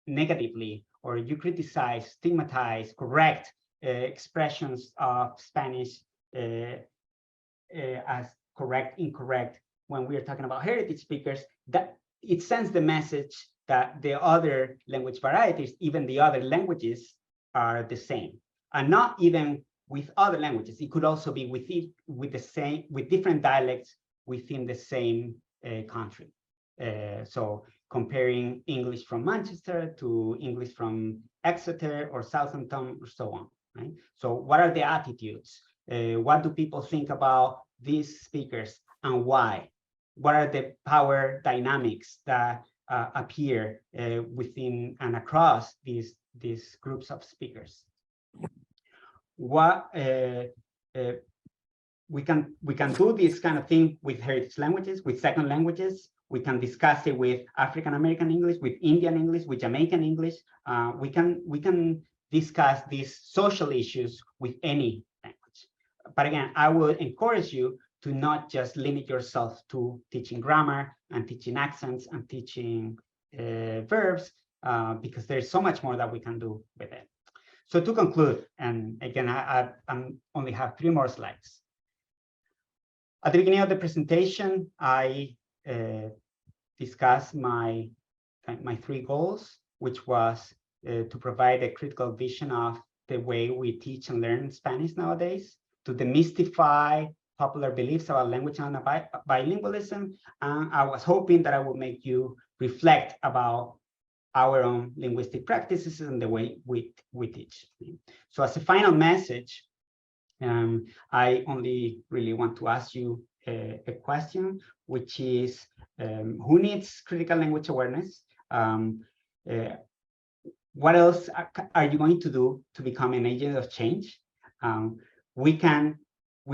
negatively, or you criticize, stigmatize, correct expressions of Spanish as correct, incorrect, when we are talking about heritage speakers, that it sends the message that the other language varieties, even the other languages, are the same, and not even with other languages. It could also be with different dialects within the same country. So comparing English from Manchester to English from Exeter or Southampton or so on, right? So what are the attitudes? What do people think about these speakers and why? What are the power dynamics that appear within and across these groups of speakers. What we can do this kind of thing with heritage languages, with second languages. We can discuss it with African American English, with Indian English, with Jamaican English. We can discuss these social issues with any language. But again, I would encourage you to not just limit yourself to teaching grammar and teaching accents and teaching verbs, because there's so much more that we can do with it. So to conclude, and again, I only have 3 more slides. At the beginning of the presentation, I discussed my 3 goals, which was to provide a critical vision of the way we teach and learn Spanish nowadays, to demystify popular beliefs about language and bilingualism. And I was hoping that I would make you reflect about our own linguistic practices and the way we teach. So as a final message, I only really want to ask you a question, which is, who needs critical language awareness? What else are you going to do to become an agent of change? We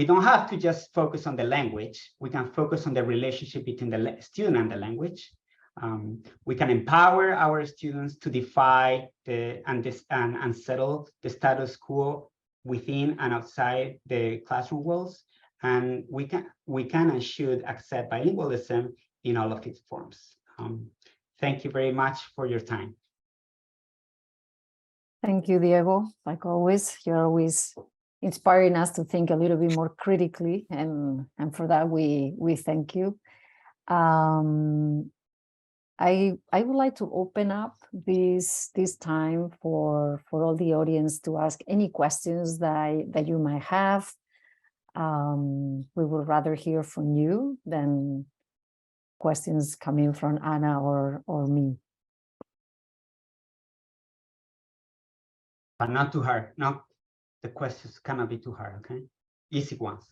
don't have to just focus on the language. We can focus on the relationship between the student and the language. We can empower our students to defy and settle the status quo within and outside the classroom walls. And we can and should accept bilingualism in all of its forms. Thank you very much for your time. Thank you, Diego. Like always, you're always inspiring us to think a little bit more critically, and for that we thank you. I would like to open up this time for all the audience to ask any questions that you might have. We would rather hear from you than questions coming from Anna or me. But not too hard. No, the questions cannot be too hard, okay? Easy ones.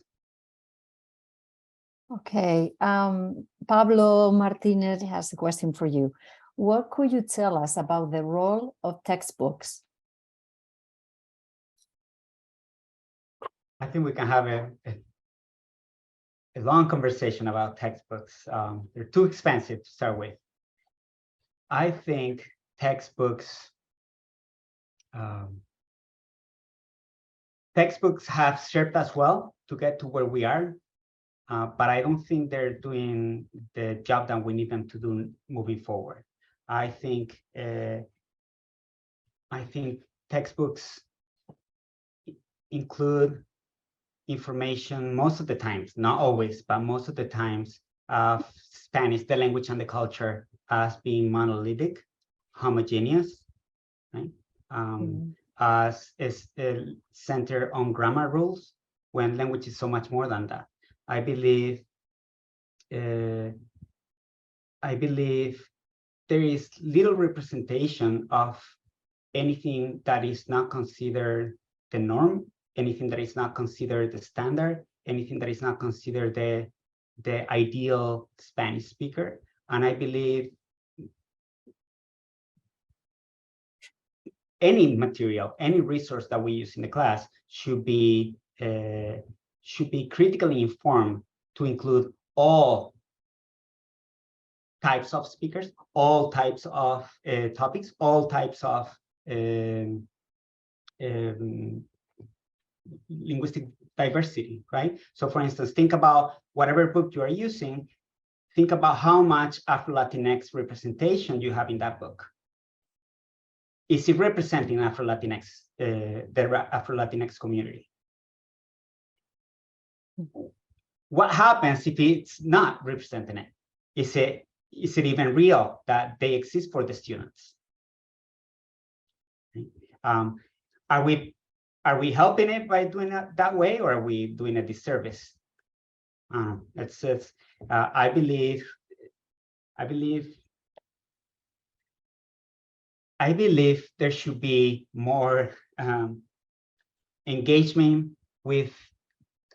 Okay, Pablo Martinez has a question for you. What could you tell us about the role of textbooks? I think we can have a long conversation about textbooks. They're too expensive to start with. I think textbooks have shaped us well to get to where we are. But I don't think they're doing the job that we need them to do moving forward. I think textbooks include information most of the times, not always, but most of the times, of Spanish, the language and the culture, as being monolithic, homogeneous, right? As is centered on grammar rules, when language is so much more than that. I believe there is little representation of anything that is not considered the norm, anything that is not considered the standard, anything that is not considered the ideal Spanish speaker. And I believe any material, any resource that we use in the class should be critically informed to include all types of speakers, all types of topics, all types of linguistic diversity, right? So for instance, think about whatever book you are using, think about how much Afro-Latinx representation you have in that book. Is it representing Afro-Latinx, the Afro-Latinx community? What happens if it's not representing it? Is it even real that they exist for the students? Are we helping it by doing it that way, or are we doing a disservice? I believe there should be more engagement with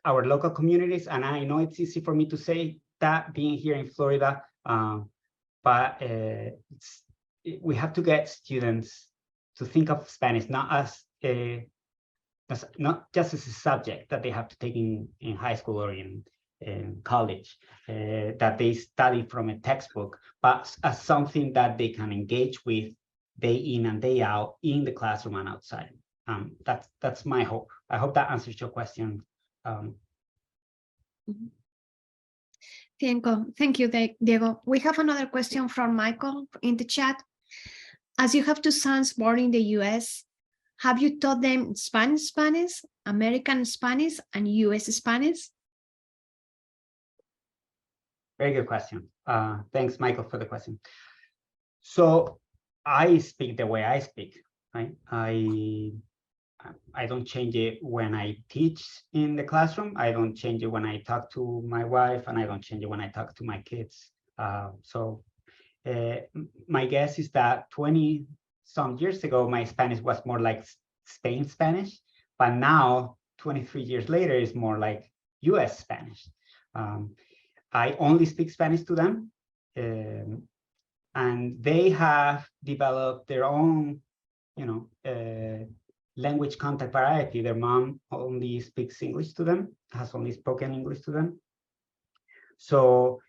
our local communities. And I know it's easy for me to say that, being here in Florida, but we have to get students to think of Spanish not as not just as a subject that they have to take in high school or in college, that they study from a textbook, but as something that they can engage with day in and day out in the classroom and outside. That's my hope. I hope that answers your question. Thank you, Diego. We have another question from Michael in the chat. As you have two sons born in the US, have you taught them Spanish, American Spanish, and US Spanish? Very good question. Thanks, Michael, for the question. So I speak the way I speak, right? I don't change it when I teach in the classroom. I don't change it when I talk to my wife, and I don't change it when I talk to my kids. My guess is that 20-some years ago, my Spanish was more like Spain Spanish, but now, 23 years later, it's more like US Spanish. I only speak Spanish to them, and they have developed their own, language contact variety. Their mom only speaks English to them, has only spoken English to them. So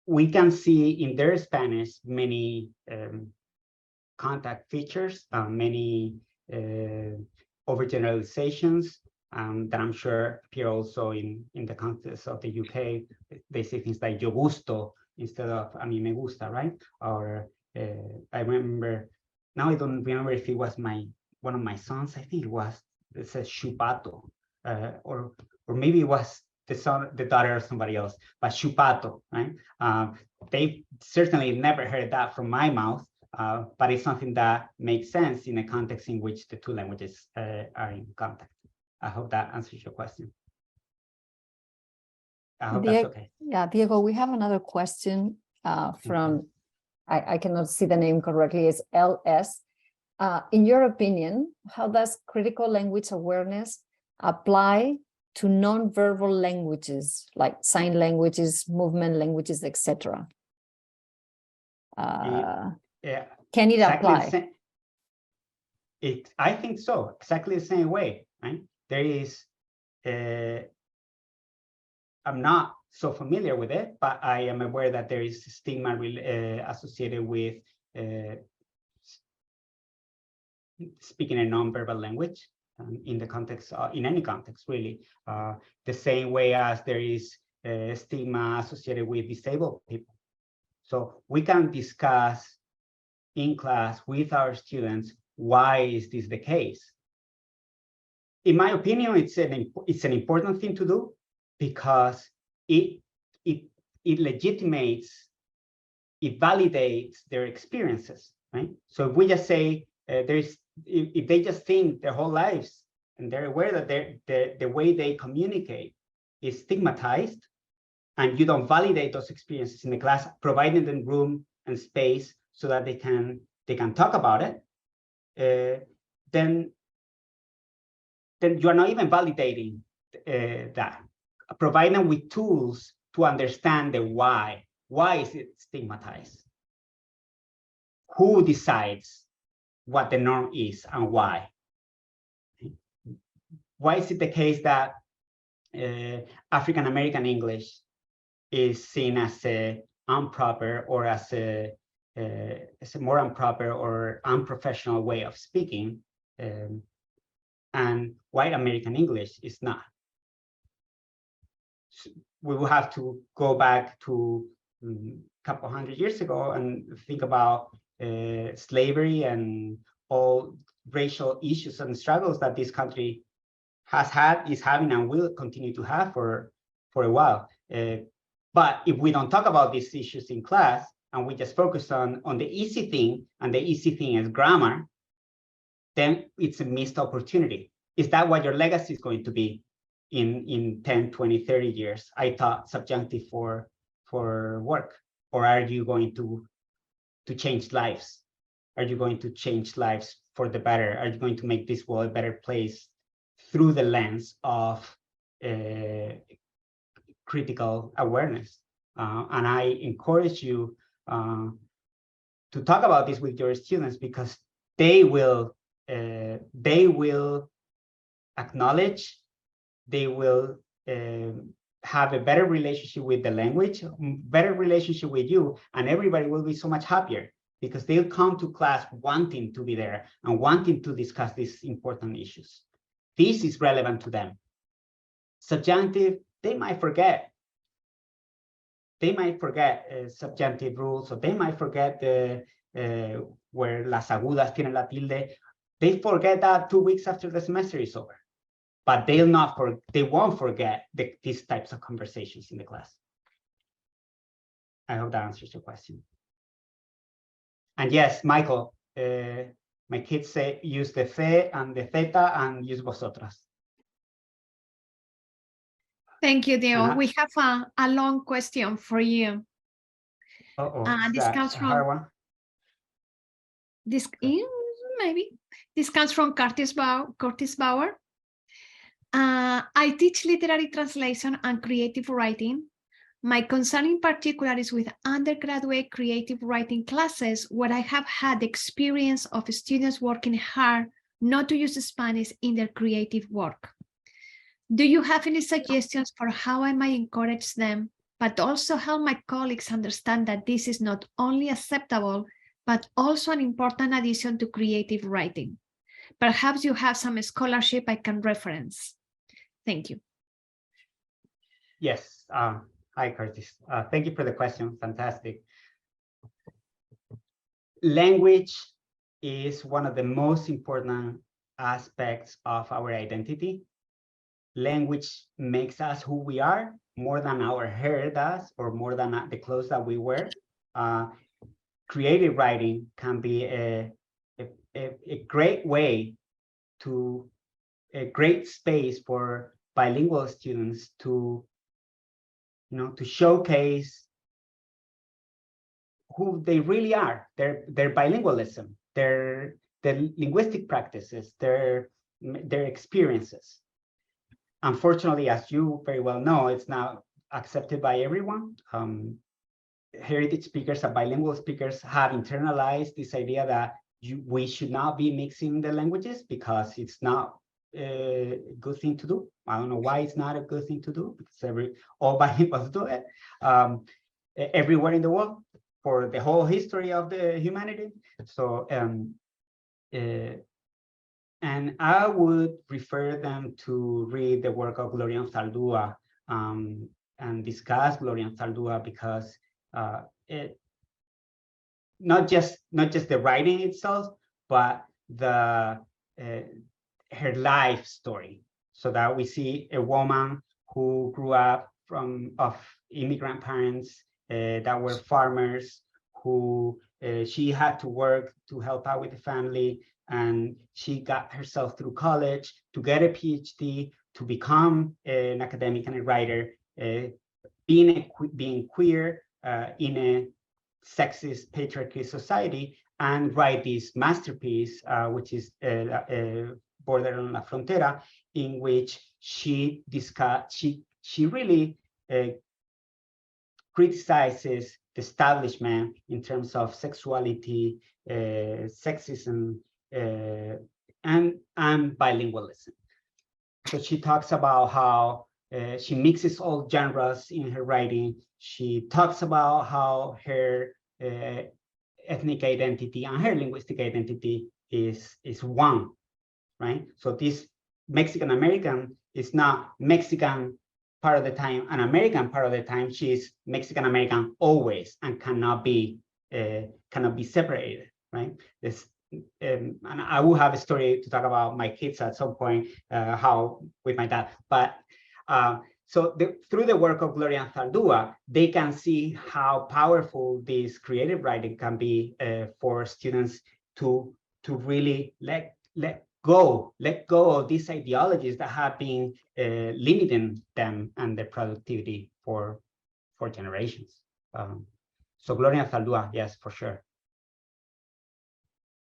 we can see in their Spanish many contact features, many overgeneralizations that I'm sure appear also in the context of the UK. They say things like yo gusto instead of a mí me gusta, right? Or I remember, now I don't remember if it was one of my sons, I think it says chupato, or maybe it was the daughter of somebody else, but chupato, right? They certainly never heard that from my mouth, but it's something that makes sense in a context in which the two languages are in contact. I hope that answers your question. I hope that's okay. Yeah, Diego, we have another question from, I cannot see the name correctly, it's LS. In your opinion, how does critical language awareness apply to non-verbal languages like sign languages, movement languages, etc.? Yeah. Can it Exactly apply? I think so, exactly the same way, right? There is, I'm not so familiar with it, but I am aware that there is stigma associated with speaking a non-verbal language in the context, in any context, really. The same way as there is stigma associated with disabled people. So we can discuss in class with our students, why is this the case? In my opinion, it's an important thing to do because it legitimates, it validates their experiences, right? So if we just say if they just think their whole lives and they're aware that the way they communicate is stigmatized, and you don't validate those experiences in the class, providing them room and space so that they can talk about it, then you are not even validating that. Provide them with tools to understand the why. Why is it stigmatized? Who decides what the norm is and why? Why is it the case that African American English is seen as a improper or as a more improper or unprofessional way of speaking, and white American English is not? We will have to go back to a couple hundred years ago and think about slavery and all racial issues and struggles that this country has had, is having, and will continue to have for a while. But if we don't talk about these issues in class and we just focus on the easy thing, and the easy thing is grammar, then it's a missed opportunity. Is that what your legacy is going to be in 10, 20, 30 years? I taught subjunctive for work. Or are you going to change lives? Are you going to change lives for the better? Are you going to make this world a better place through the lens of critical awareness? And I encourage you talk about this with your students, because they will acknowledge, they will have a better relationship with the language, better relationship with you, and everybody will be so much happier because they'll come to class wanting to be there and wanting to discuss these important issues. This is relevant to them. Subjunctive, they might forget. They might forget subjunctive rules, or they might forget where las agudas tienen la tilde. They forget that 2 weeks after the semester is over. But they won't forget these types of conversations in the class. I hope that answers your question. And yes, Michael, my kids say use the fe and the theta and use vosotras. Thank you, Diego. We have a long question for you. This comes from maybe this comes from Curtis Bauer. I teach literary translation and creative writing. My concern in particular is with undergraduate creative writing classes where I have had the experience of students working hard not to use Spanish in their creative work. Do you have any suggestions for how I might encourage them, but also help my colleagues understand that this is not only acceptable, but also an important addition to creative writing? Perhaps you have some scholarship I can reference. Thank you. Yes. Hi, Curtis. Thank you for the question. Fantastic. Language is one of the most important aspects of our identity. Language makes us who we are more than our hair does, or more than the clothes that we wear. Creative writing can be a great way to, a great space for bilingual students to, to showcase who they really are, their bilingualism, their linguistic practices, their experiences. Unfortunately, as you very well know, it's not accepted by everyone. Heritage speakers and bilingual speakers have internalized this idea that we should not be mixing the languages because it's not a good thing to do. I don't know why it's not a good thing to do, because all bilinguals do it everywhere in the world for the whole history of the humanity. So, and I would refer them to read the work of Gloria Anzaldúa and discuss Gloria Anzaldúa, because it not just the writing itself, but her life story, so that we see a woman who grew up of immigrant parents that were farmers, who she had to work to help out with the family, and she got herself through college to get a PhD, to become an academic and a writer, being queer in a sexist patriarchy society, and write this masterpiece, which is Border on la Frontera, in which she really criticizes the establishment in terms of sexuality, sexism, and bilingualism. So she talks about how she mixes all genres in her writing. She talks about how her ethnic identity and her linguistic identity is one, right? So this Mexican American is not Mexican part of the time and American part of the time. She is Mexican American always and cannot be separated, right? This and I will have a story to talk about my kids at some point, how with my dad. But so through the work of Gloria Anzaldúa, they can see how powerful this creative writing can be for students to really let go of these ideologies that have been limiting them and their productivity for generations. So Gloria Anzaldúa, yes, for sure.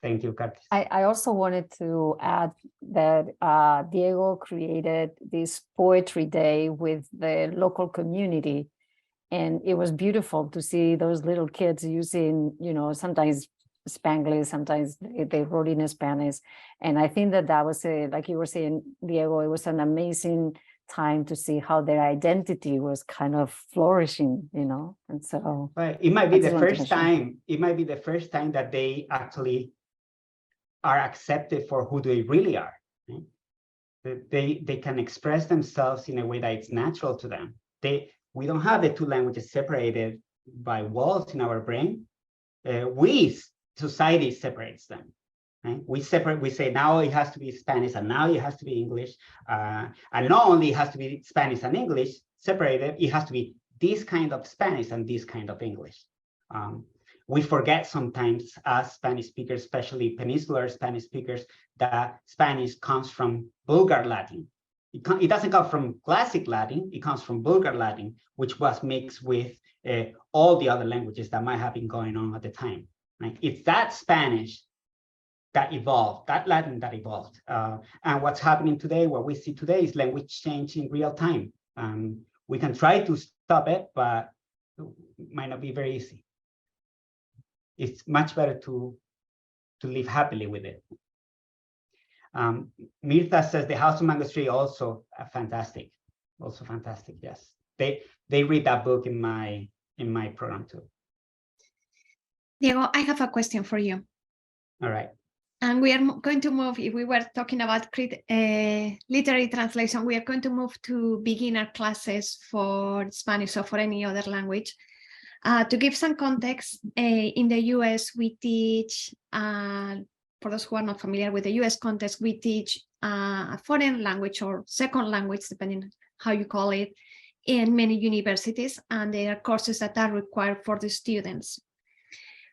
Thank you, Curtis. I also wanted to add that Diego created this poetry day with the local community, And it was beautiful to see those little kids using, you know, sometimes Spanglish, sometimes they wrote in Spanish. And I think that that was, like you were saying, Diego, it was an amazing time to see how their identity was kind of flourishing, you know. And so but it might be the first time, it might be the first time that they actually are accepted for who they really are. Right? They can express themselves in a way that it's natural to them. We don't have the two languages separated by walls in our brain. Society separates them. Right? We say now it has to be Spanish and now it has to be English. And not only it has to be Spanish and English separated, it has to be this kind of Spanish and this kind of English. We forget sometimes as Spanish speakers, especially peninsular Spanish speakers, that Spanish comes from Vulgar Latin. It doesn't come from Classic Latin, it comes from Vulgar Latin, which was mixed with all the other languages that might have been going on at the time. Right? It's that Spanish that evolved, that Latin that evolved. And what's happening today, what we see today is language change in real time. We can try to stop it, but it might not be very easy. It's much better to live happily with it. Mirtha says the House of Mango Tree also fantastic, yes. They read that book in my program too. Diego, I have a question for you. All right. And we are going to move, if we were talking about literary translation, we are going to move to beginner classes for Spanish or for any other language. To give some context, in the US, we teach, for those who are not familiar with the US context, we teach a foreign language or second language, depending how you call it, in many universities, and there are courses that are required for the students.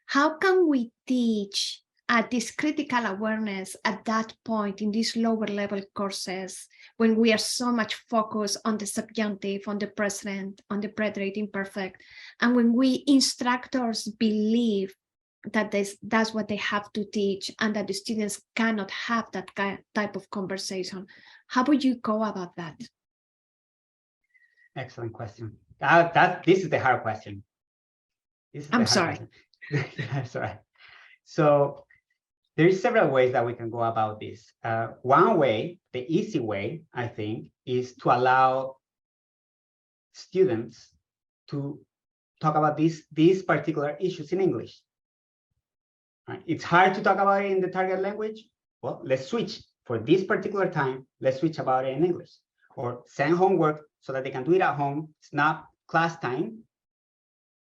How can we teach this critical awareness at that point in these lower level courses when we are so much focused on the subjunctive, on the present, on the preterite imperfect, and when we instructors believe that that's what they have to teach and that the students cannot have that type of conversation? How would you go about that? Excellent question. This is the hard question. I'm sorry. That's all right. So there is several ways that we can go about this. One way, the easy way, I think, is to allow students to talk about these particular issues in English. Right? It's hard to talk about it in the target language. Well, let's switch. For this particular time, let's switch about it in English. Or send homework so that they can do it at home. It's not class time,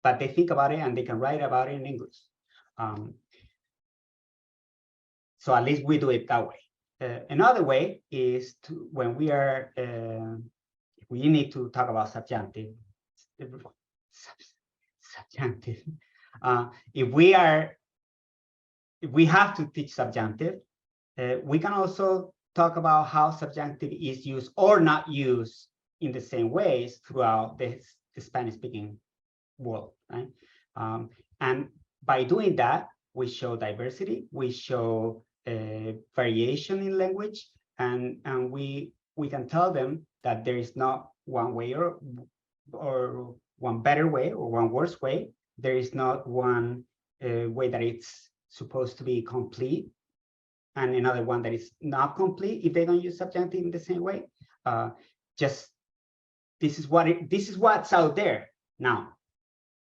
but they think about it and they can write about it in English. So at least we do it that way. Another way is to, when we are, we need to talk about subjunctive. If we have to teach subjunctive, we can also talk about how subjunctive is used or not used in the same ways throughout the Spanish-speaking world, right? And by doing that, we show diversity, we show variation in language, and we can tell them that there is not one way or one better way or one worse way. There is not one way that it's supposed to be complete and another one that is not complete if they don't use subjunctive in the same way. Just this is what's out there. Now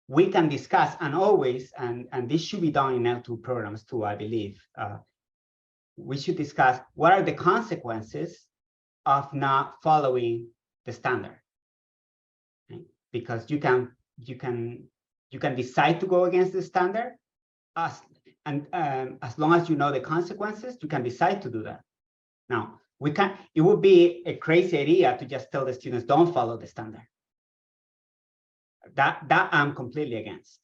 we can discuss, and always, and this should be done in L2 programs too, I believe. We should discuss what are the consequences of not following the standard, right? Because you can decide to go against the standard, as long as you know the consequences, you can decide to do that. Now, it would be a crazy idea to just tell the students don't follow the standard. That I'm completely against.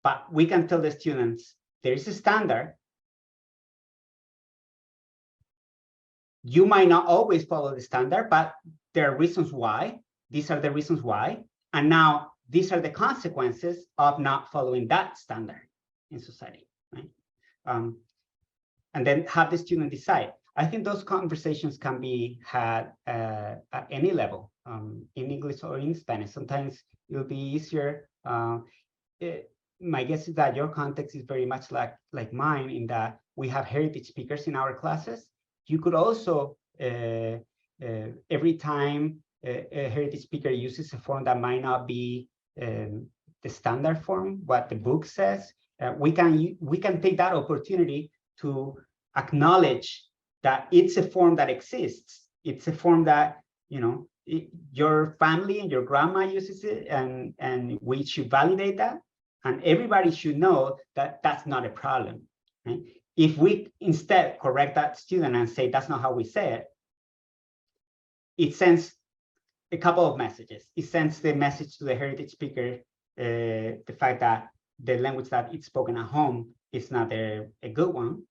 But we can tell the students there is a standard. You might not always follow the standard, but there are reasons why. These are the reasons why. And now these are the consequences of not following that standard in society, right? And then have the student decide. I think those conversations can be had at any level. in English or in Spanish. Sometimes it'll be easier. My guess is that your context is very much like mine, in that we have heritage speakers in our classes. You could also, every time a heritage speaker uses a form that might not be the standard form, what the book says, we can take that opportunity to acknowledge that it's a form that exists. It's a form that, you know, your family and your grandma uses it, and we should validate that. And everybody should know that that's not a problem. Right? If we instead correct that student and say that's not how we say it, it sends a couple of messages. It sends the message to the heritage speaker, the fact that the language that it's spoken at home is not a good one.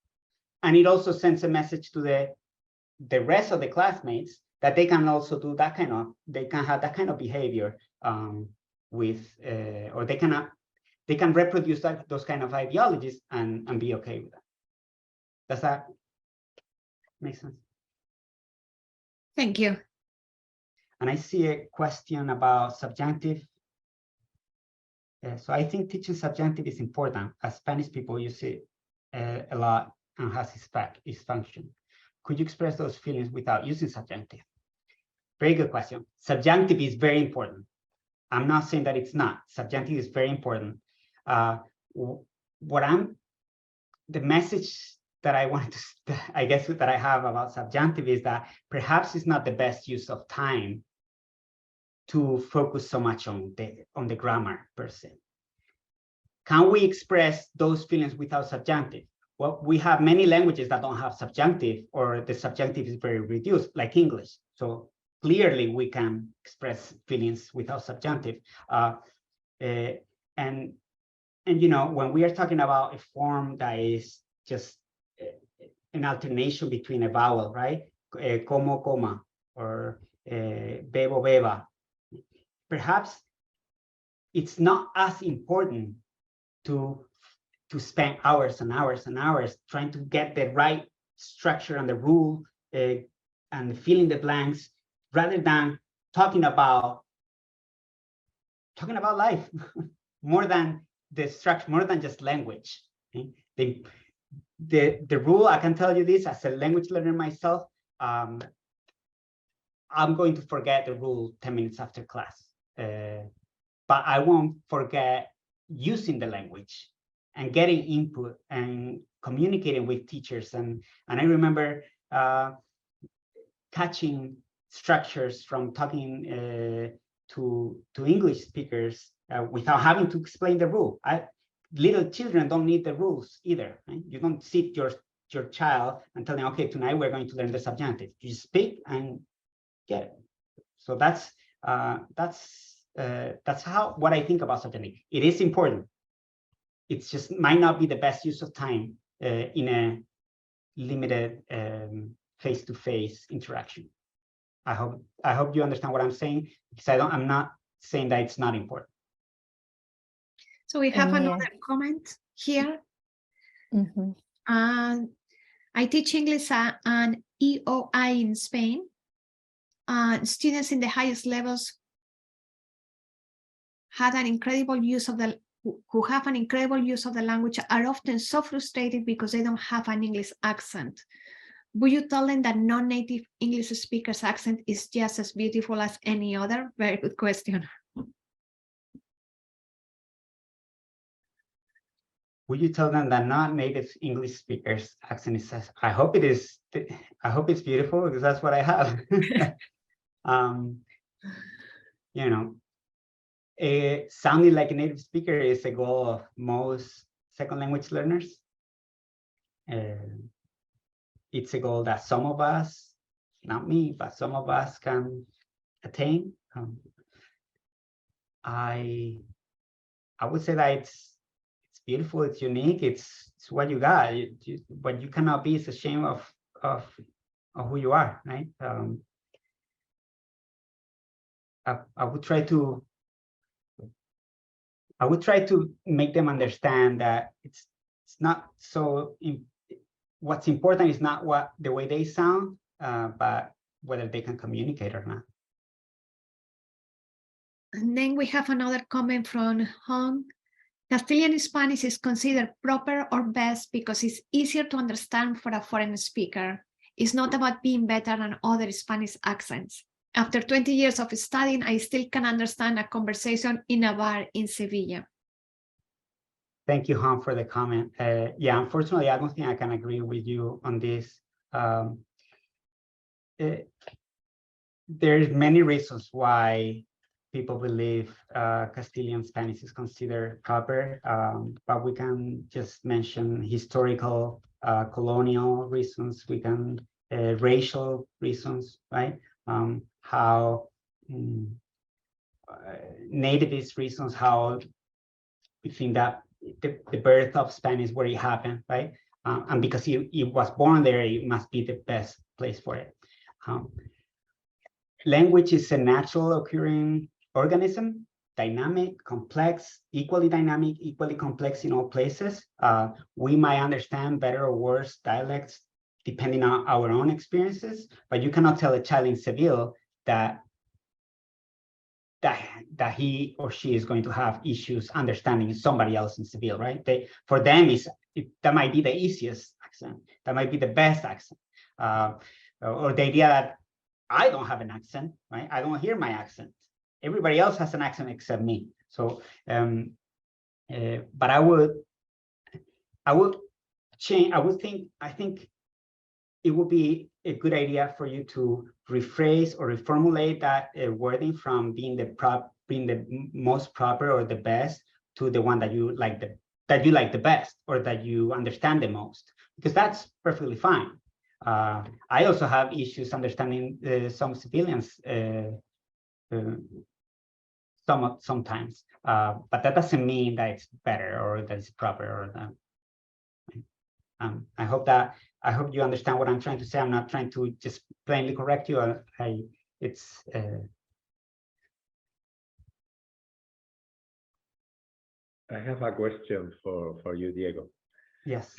And it also sends a message to the rest of the classmates that they can also do that kind of, they can have that kind of behavior with, or they can reproduce those kind of ideologies and be okay with that. Does that make sense? Thank you. And I see a question about subjunctive. So I think teaching subjunctive is important, as Spanish people use it a lot and has its function. Could you express those feelings without using subjunctive? Very good question. Subjunctive is very important. I'm not saying that it's not. Subjunctive is very important. The message that I wanted to, I guess, that I have about subjunctive is that perhaps it's not the best use of time to focus so much on the grammar per se. Can we express those feelings without subjunctive? Well, we have many languages that don't have subjunctive, or the subjunctive is very reduced, like English. So clearly we can express feelings without subjunctive. And you know, when we are talking about a form that is just an alternation between a vowel, right? Como, coma, or bebo, beba. Perhaps it's not as important to spend hours and hours and hours trying to get the right structure and the rule and filling the blanks, rather than talking about life more than the structure, more than just language. Okay? The rule, I can tell you this as a language learner myself, I'm going to forget the rule 10 minutes after class, but I won't forget using the language and getting input and communicating with teachers. And I remember catching structures from talking to English speakers without having to explain the rule. Little children don't need the rules either. Right? You don't sit your child and tell them, okay, tonight we're going to learn the subjunctive. You speak and get it. So that's what I think about subjunctive. It is important. It's just might not be the best use of time in a limited face-to-face interaction. I hope you understand what I'm saying, because I'm not saying that it's not important. So we have another comment here. Mm-hmm. I teach English and EOI in Spain. Students in the highest levels who have an incredible use of the language are often so frustrated because they don't have an English accent. Would you tell them that non-native English speakers' accent is just as beautiful as any other? Very good question. Would you tell them that non-native English speakers' accent is? I hope it is. I hope it's beautiful, because that's what I have. You know, sounding like a native speaker is a goal of most second language learners. It's a goal that some of us, not me, but some of us can attain. I would say that it's beautiful, it's unique, it's what you got. What you cannot be is a shame of who you are, right? I would try to make them understand that it's not so. What's important is not the way they sound, but whether they can communicate or not. And then we have another comment from Hong. Castilian Spanish is considered proper or best because it's easier to understand for a foreign speaker. It's not about being better than other Spanish accents. After 20 years of studying, I still can understand a conversation in a bar in Sevilla. Thank you, Han, for the comment. Yeah, unfortunately, I don't think I can agree with you on this. There's many reasons why people believe Castilian Spanish is considered proper, but we can just mention historical, colonial reasons. We can racial reasons, right? How nativist reasons, how we think that the birth of Spanish where it happened, right? And because he was born there, it must be the best place for it. Language is a natural occurring organism, dynamic, complex, equally dynamic, equally complex in all places. We might understand better or worse dialects depending on our own experiences, but you cannot tell a child in Seville that he or she is going to have issues understanding somebody else in Seville, right? For them, that might be the easiest accent. That might be the best accent. Or the idea that I don't have an accent, right? I don't hear my accent. Everybody else has an accent except me. So, but I would change. I think it would be a good idea for you to rephrase or reformulate that wording from being the most proper or the best to the one that you like the best or that you understand the most, because that's perfectly fine. I also have issues understanding some civilians sometimes, but that doesn't mean that it's better or that it's proper or that. I hope you understand what I'm trying to say. I'm not trying to just plainly correct you. I have a question for you, Diego. Yes.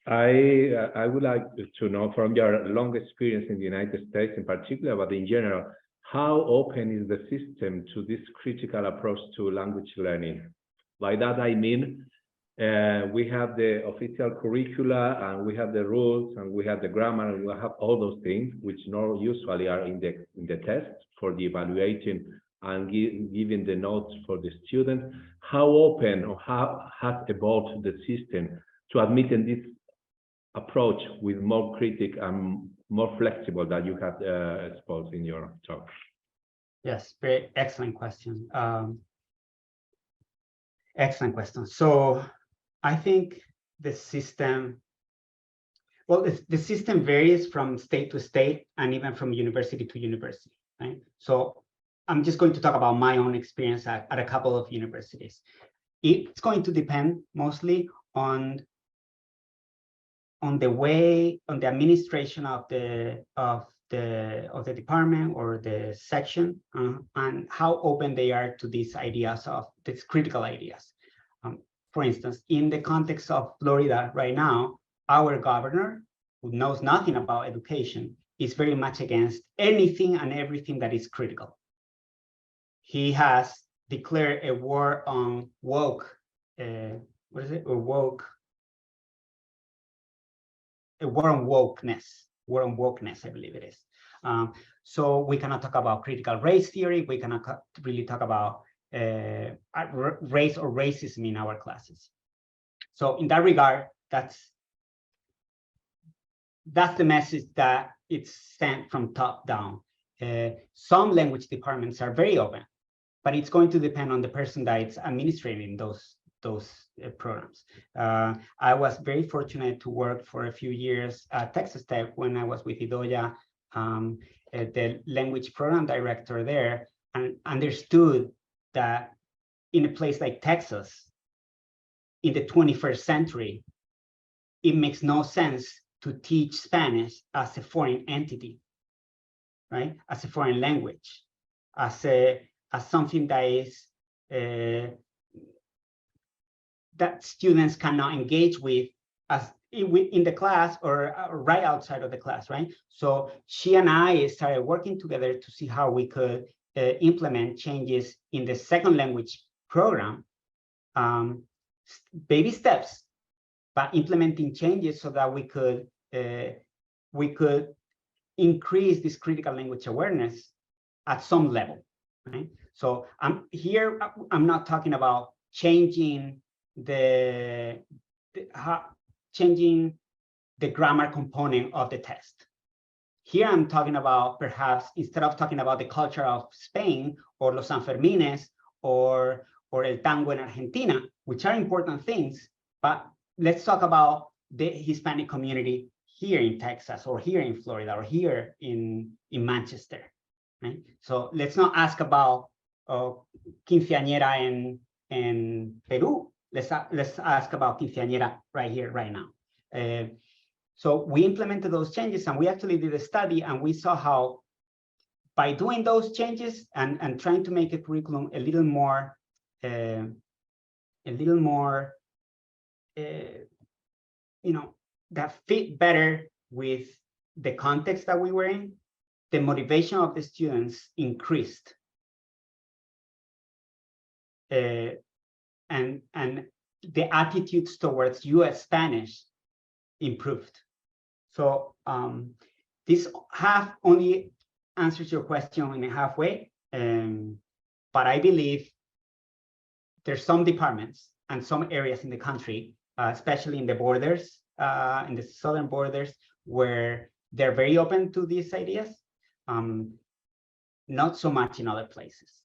I would like to know from your long experience in the United States in particular, but in general, how open is the system to this critical approach to language learning? By that I mean, we have the official curricula and we have the rules and we have the grammar and we have all those things which not usually are in the test for the evaluating and giving the notes for the student. How open or how has evolved the system to admitting this approach with more critic and more flexible that you have exposed in your talk? Yes, very excellent question. Excellent question. So I think the system, well, the system varies from state to state and even from university to university, right? So I'm just going to talk about my own experience at a couple of universities. It's going to depend mostly on the administration of the department or the section, and how open they are to these ideas of these critical ideas. For instance, in the context of Florida right now, our governor, who knows nothing about education, is very much against anything and everything that is critical. He has declared a war on woke, what is it? A war on wokeness, I believe it is. So we cannot talk about critical race theory. We cannot really talk about race or racism in our classes. So in that regard, that's the message that it's sent from top down. Some language departments are very open, but it's going to depend on the person that is administrating those programs. I was very fortunate to work for a few years at Texas Tech when I was with Idoia, the language program director there, and understood that in a place like Texas, in the 21st century, it makes no sense to teach Spanish as a foreign entity, right? As a foreign language, as something that is that students cannot engage with as in the class or right outside of the class, right? So she and I started working together to see how we could implement changes in the second language program, baby steps, but implementing changes so that we could increase this critical language awareness at some level, right? So I'm not talking about changing the grammar component of the test. Here I'm talking about, perhaps instead of talking about the culture of Spain or Los Sanfermines or el tango in Argentina, which are important things, but let's talk about the Hispanic community here in Texas or here in Florida or here in Manchester, right? So let's not ask about quinceañera in Peru. Let's ask about quinceañera right here, right now. So we implemented those changes, and we actually did a study, and we saw how by doing those changes and trying to make a curriculum a little more that fit better with the context that we were in, the motivation of the students increased. And the attitudes towards US Spanish improved. So this half only answers your question in a halfway, but I believe there's some departments and some areas in the country, especially in the borders, in the southern borders, where they're very open to these ideas. Not so much in other places.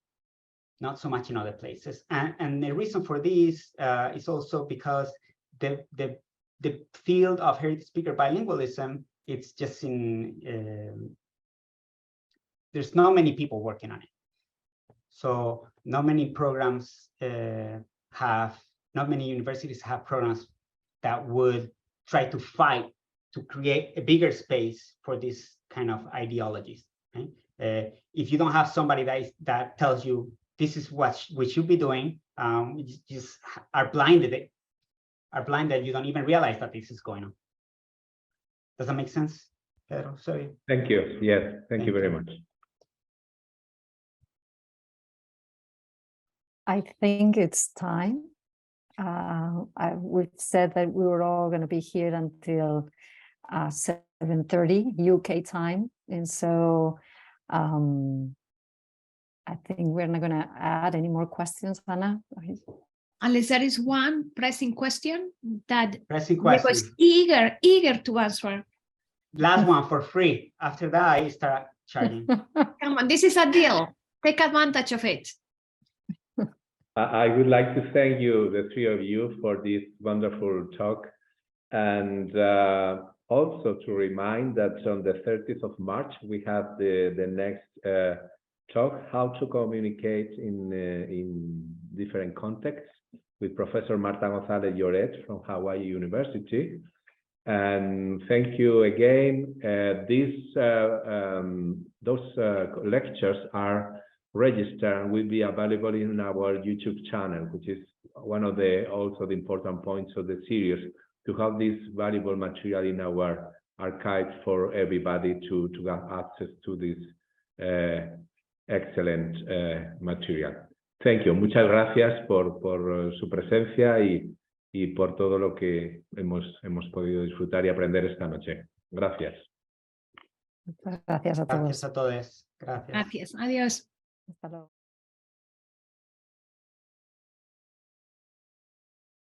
Not so much in other places. And the reason for this is also because the field of heritage speaker bilingualism, it's just there's not many people working on it. So not many programs not many universities have programs that would try to fight to create a bigger space for this kind of ideologies. Right? If you don't have somebody that tells you this is what we should be doing, you just are blinded. You don't even realize that this is going on. Does that make sense, Pedro? Sorry. Thank you. Yes, thank you very much. I think it's time. We've said that we were all going to be here until 7:30 UK time, and so I think we're not going to add any more questions, Anna. Unless there is one pressing question that Pressing I was question. eager to answer. Last one for free. After that, I start charging. Come on, this is a deal. Take advantage of it. I would like to thank you, the three of you, for this wonderful talk, and also to remind that on the 30th of March, we have the next talk, how to communicate in different contexts, with Professor Marta González Lloret from Hawaii University. And thank you again. Those lectures are registered and will be available in our YouTube channel, which is one of the important points of the series, to have this valuable material in our archive for everybody to have access to this excellent material. Thank you. Muchas gracias por su presencia y por todo lo que hemos podido disfrutar y aprender esta noche. Gracias. Gracias a todos. Gracias a todos. Gracias. Gracias. Adiós. Hasta luego.